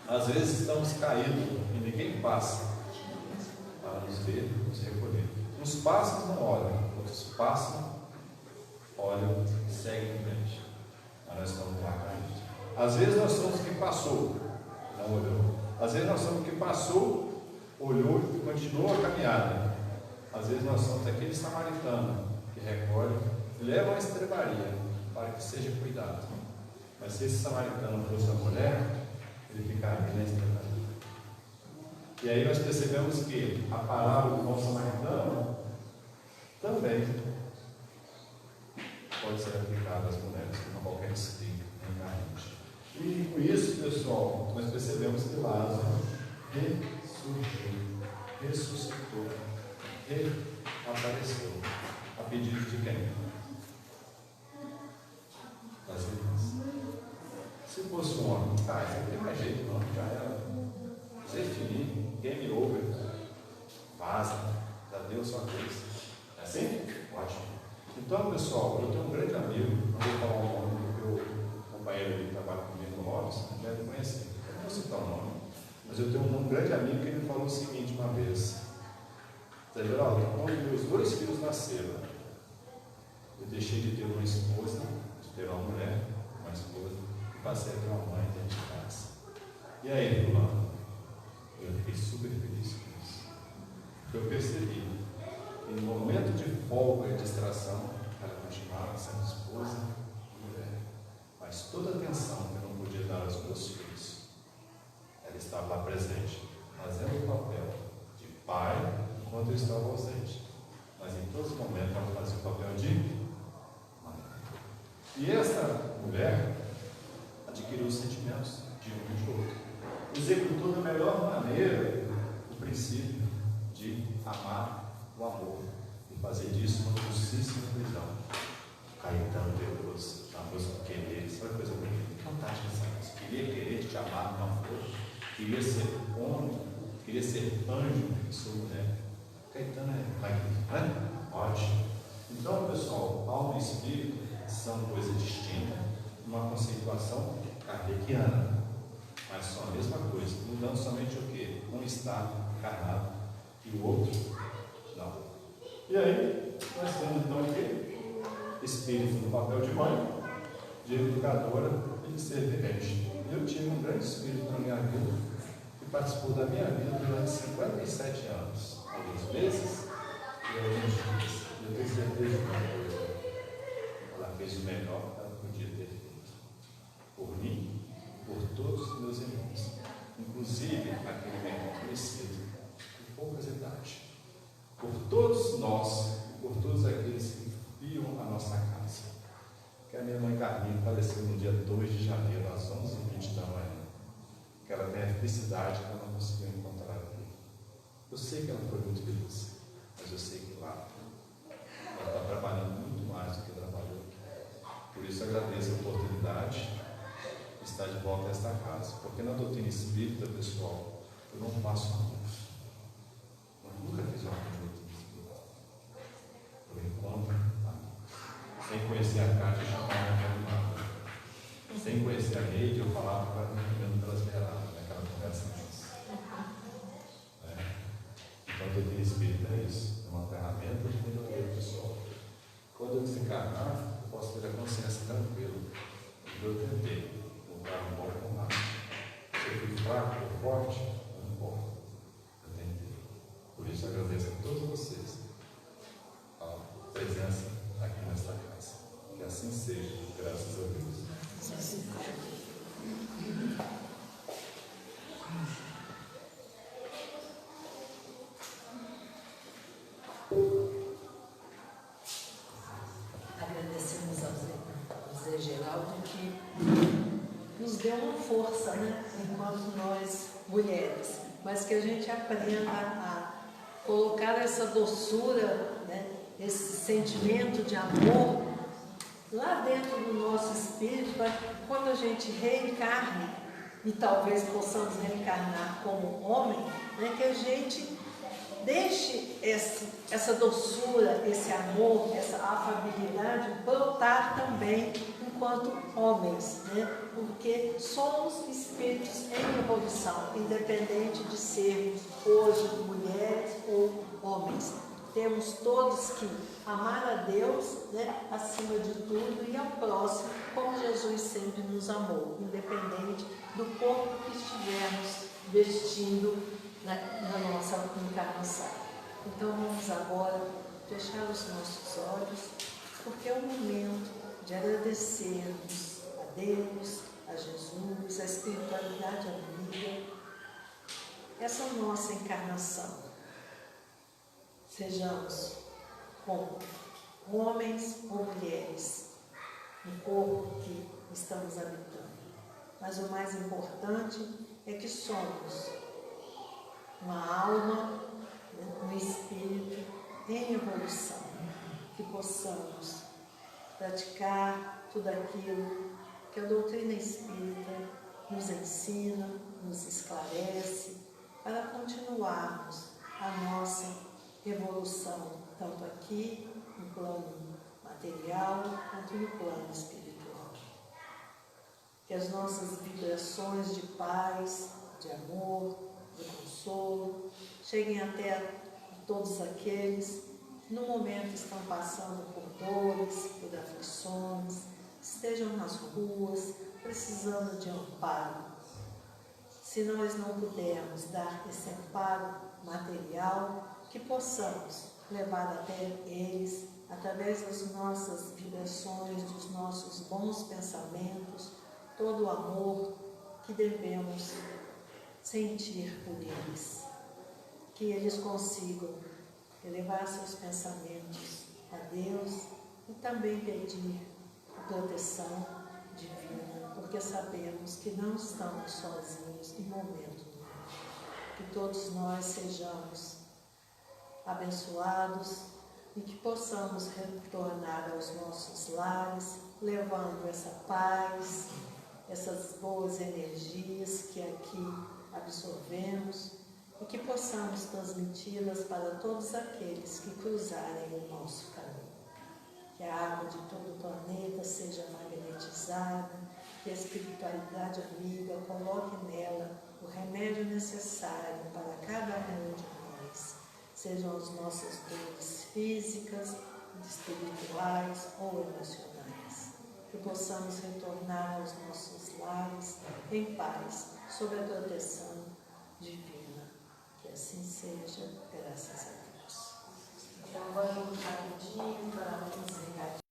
às vezes estamos caídos e ninguém passa para nos ver, nos recolher. Uns passam não olham, outros passam, olham e seguem em frente. Mas nós estamos lá caídos. Às vezes nós somos o que passou, não olhou. Às vezes nós somos o que passou, olhou e continuou a caminhada. Às vezes nós somos aquele samaritano que recolhe e leva uma estrebaria para que seja cuidado. Mas se esse samaritano fosse a mulher, ele ficaria na estrebaria. E aí nós percebemos que a parábola do bom samaritano também pode ser aplicada às mulheres, como qualquer espírito encarnante. E com isso, pessoal, nós percebemos que Lázaro ressurgiu, ressuscitou, reapareceu. A pedido de quem? Das irmãs. Se fosse um homem, isso não tem mais jeito não, já era. Você finir, game over, vaza, já deu sua vez. É assim? Ótimo. Então, pessoal, eu tenho um grande amigo, não vou falar o nome, porque o companheiro que trabalha comigo no Lopes, deve conhecer. Eu não vou citar o nome, mas eu tenho um grande amigo que ele falou o seguinte uma vez: Zé Geraldo, quando meus 2 filhos nasceram, eu deixei de ter uma esposa, de ter uma mulher, uma esposa, e passei a ter uma mãe dentro de casa. E aí, fulano? Eu fiquei super feliz com isso. Eu percebi que no momento de folga e distração, ela continuava sendo esposa e mulher. Mas toda a atenção que eu não podia dar aos meus filhos, ela estava lá presente, fazendo o papel de pai enquanto eu estava ausente. Mas em todos os momentos ela fazia o papel de mãe. E essa mulher adquiriu os sentimentos de um e de outro. Executou da melhor maneira o princípio de amar o amor e fazer disso uma justíssima prisão. Caetano Veloso, a música Querer, isso é uma coisa muito fantástica, sabe? Queria querer te amar de uma flor, queria ser homem, queria ser anjo, que sou mulher. Caetano é magnífico, né? Ótimo. Então, pessoal, alma e espírito são coisas distintas, uma conceituação kardeciana, mas são a mesma coisa, mudando somente o quê? Um está encarnado e o outro não. E aí, nós temos então o quê? Espírito no papel de mãe, de educadora e de servidente. Eu tive um grande espírito na minha vida, que participou da minha vida durante 57 anos, alguns meses e alguns dias. Eu tenho certeza de uma coisa: ela fez o melhor que ela podia ter feito, por mim, por todos os meus irmãos, inclusive aquele meu irmão conhecido, de poucas idades, por todos nós e por todos aqueles que viam a nossa casa. Que a minha mãe Carminha faleceu no dia 2 de janeiro, às 11h20 da manhã. Que ela tenha a felicidade que ela não conseguiu encontrar aqui. Eu sei que ela foi muito feliz, mas eu sei que lá ela está trabalhando muito mais do que trabalhou aqui. Por isso agradeço a oportunidade de estar de volta a esta casa. Porque na doutrina espírita, pessoal, eu não faço amigos. Eu nunca fiz uma doutrina espírita. Eu encontro amigos. Sem conhecer a Cátia, eu chamava de animada. Sem conhecer a Neide, eu falava para mim comendo pelas beiradas, naquela conversa nossa. Então, a doutrina espírita é isso. É uma ferramenta de melhoria pessoal. Quando eu desencarnar, eu posso ter a consciência tranquila. Eu tentei voltar um bom com nada. Se eu fui fraco ou forte, não importa. Eu tentei. Por isso, eu agradeço a todos vocês a presença aqui nesta casa. Que assim seja, graças a Deus. Agradecemos ao Zé Geraldo que nos deu uma força, né, enquanto nós mulheres, mas que a gente aprenda a colocar essa doçura, né, esse sentimento de amor lá dentro do nosso espírito, para que quando a gente reencarne, e talvez possamos reencarnar como homem, né, que a gente deixe essa doçura, esse amor, essa afabilidade brotar também enquanto homens, né? Porque somos espíritos em evolução, independente de sermos hoje mulheres ou homens. Temos todos que amar a Deus, né, acima de tudo, e ao próximo, como Jesus sempre nos amou, independente do corpo que estivermos vestindo na nossa encarnação. Então vamos agora fechar os nossos olhos, porque é o momento de agradecermos a Deus, a Jesus, a espiritualidade amiga, essa nossa encarnação. Sejamos como homens ou mulheres no corpo que estamos habitando. Mas o mais importante é que somos uma alma, um espírito em evolução, que possamos praticar tudo aquilo que a doutrina espírita nos ensina, nos esclarece, para continuarmos a nossa evolução, tanto aqui no plano material quanto no plano espiritual. Que as nossas vibrações de paz, de amor, de consolo cheguem até a todos aqueles que no momento estão passando por dores, por aflições, estejam nas ruas, precisando de amparo. se nós não pudermos dar esse amparo material, que possamos levar até eles, através das nossas vibrações, dos nossos bons pensamentos, todo o amor que devemos sentir por eles. Que eles consigam elevar seus pensamentos a Deus e também pedir a proteção divina, porque sabemos que não estamos sozinhos em momento nenhum. Que todos nós sejamos abençoados e que possamos retornar aos nossos lares, levando essa paz, essas boas energias que aqui absorvemos e que possamos transmiti-las para todos aqueles que cruzarem o nosso caminho. Que a água de todo o planeta seja magnetizada, que a espiritualidade amiga coloque nela o remédio necessário para cada um de nós, sejam as nossas dores físicas, espirituais ou emocionais. Que possamos retornar aos nossos lares em paz, sob a proteção divina. Que assim seja, graças a Deus. Então, vamos rapidinho para uns recadinhos.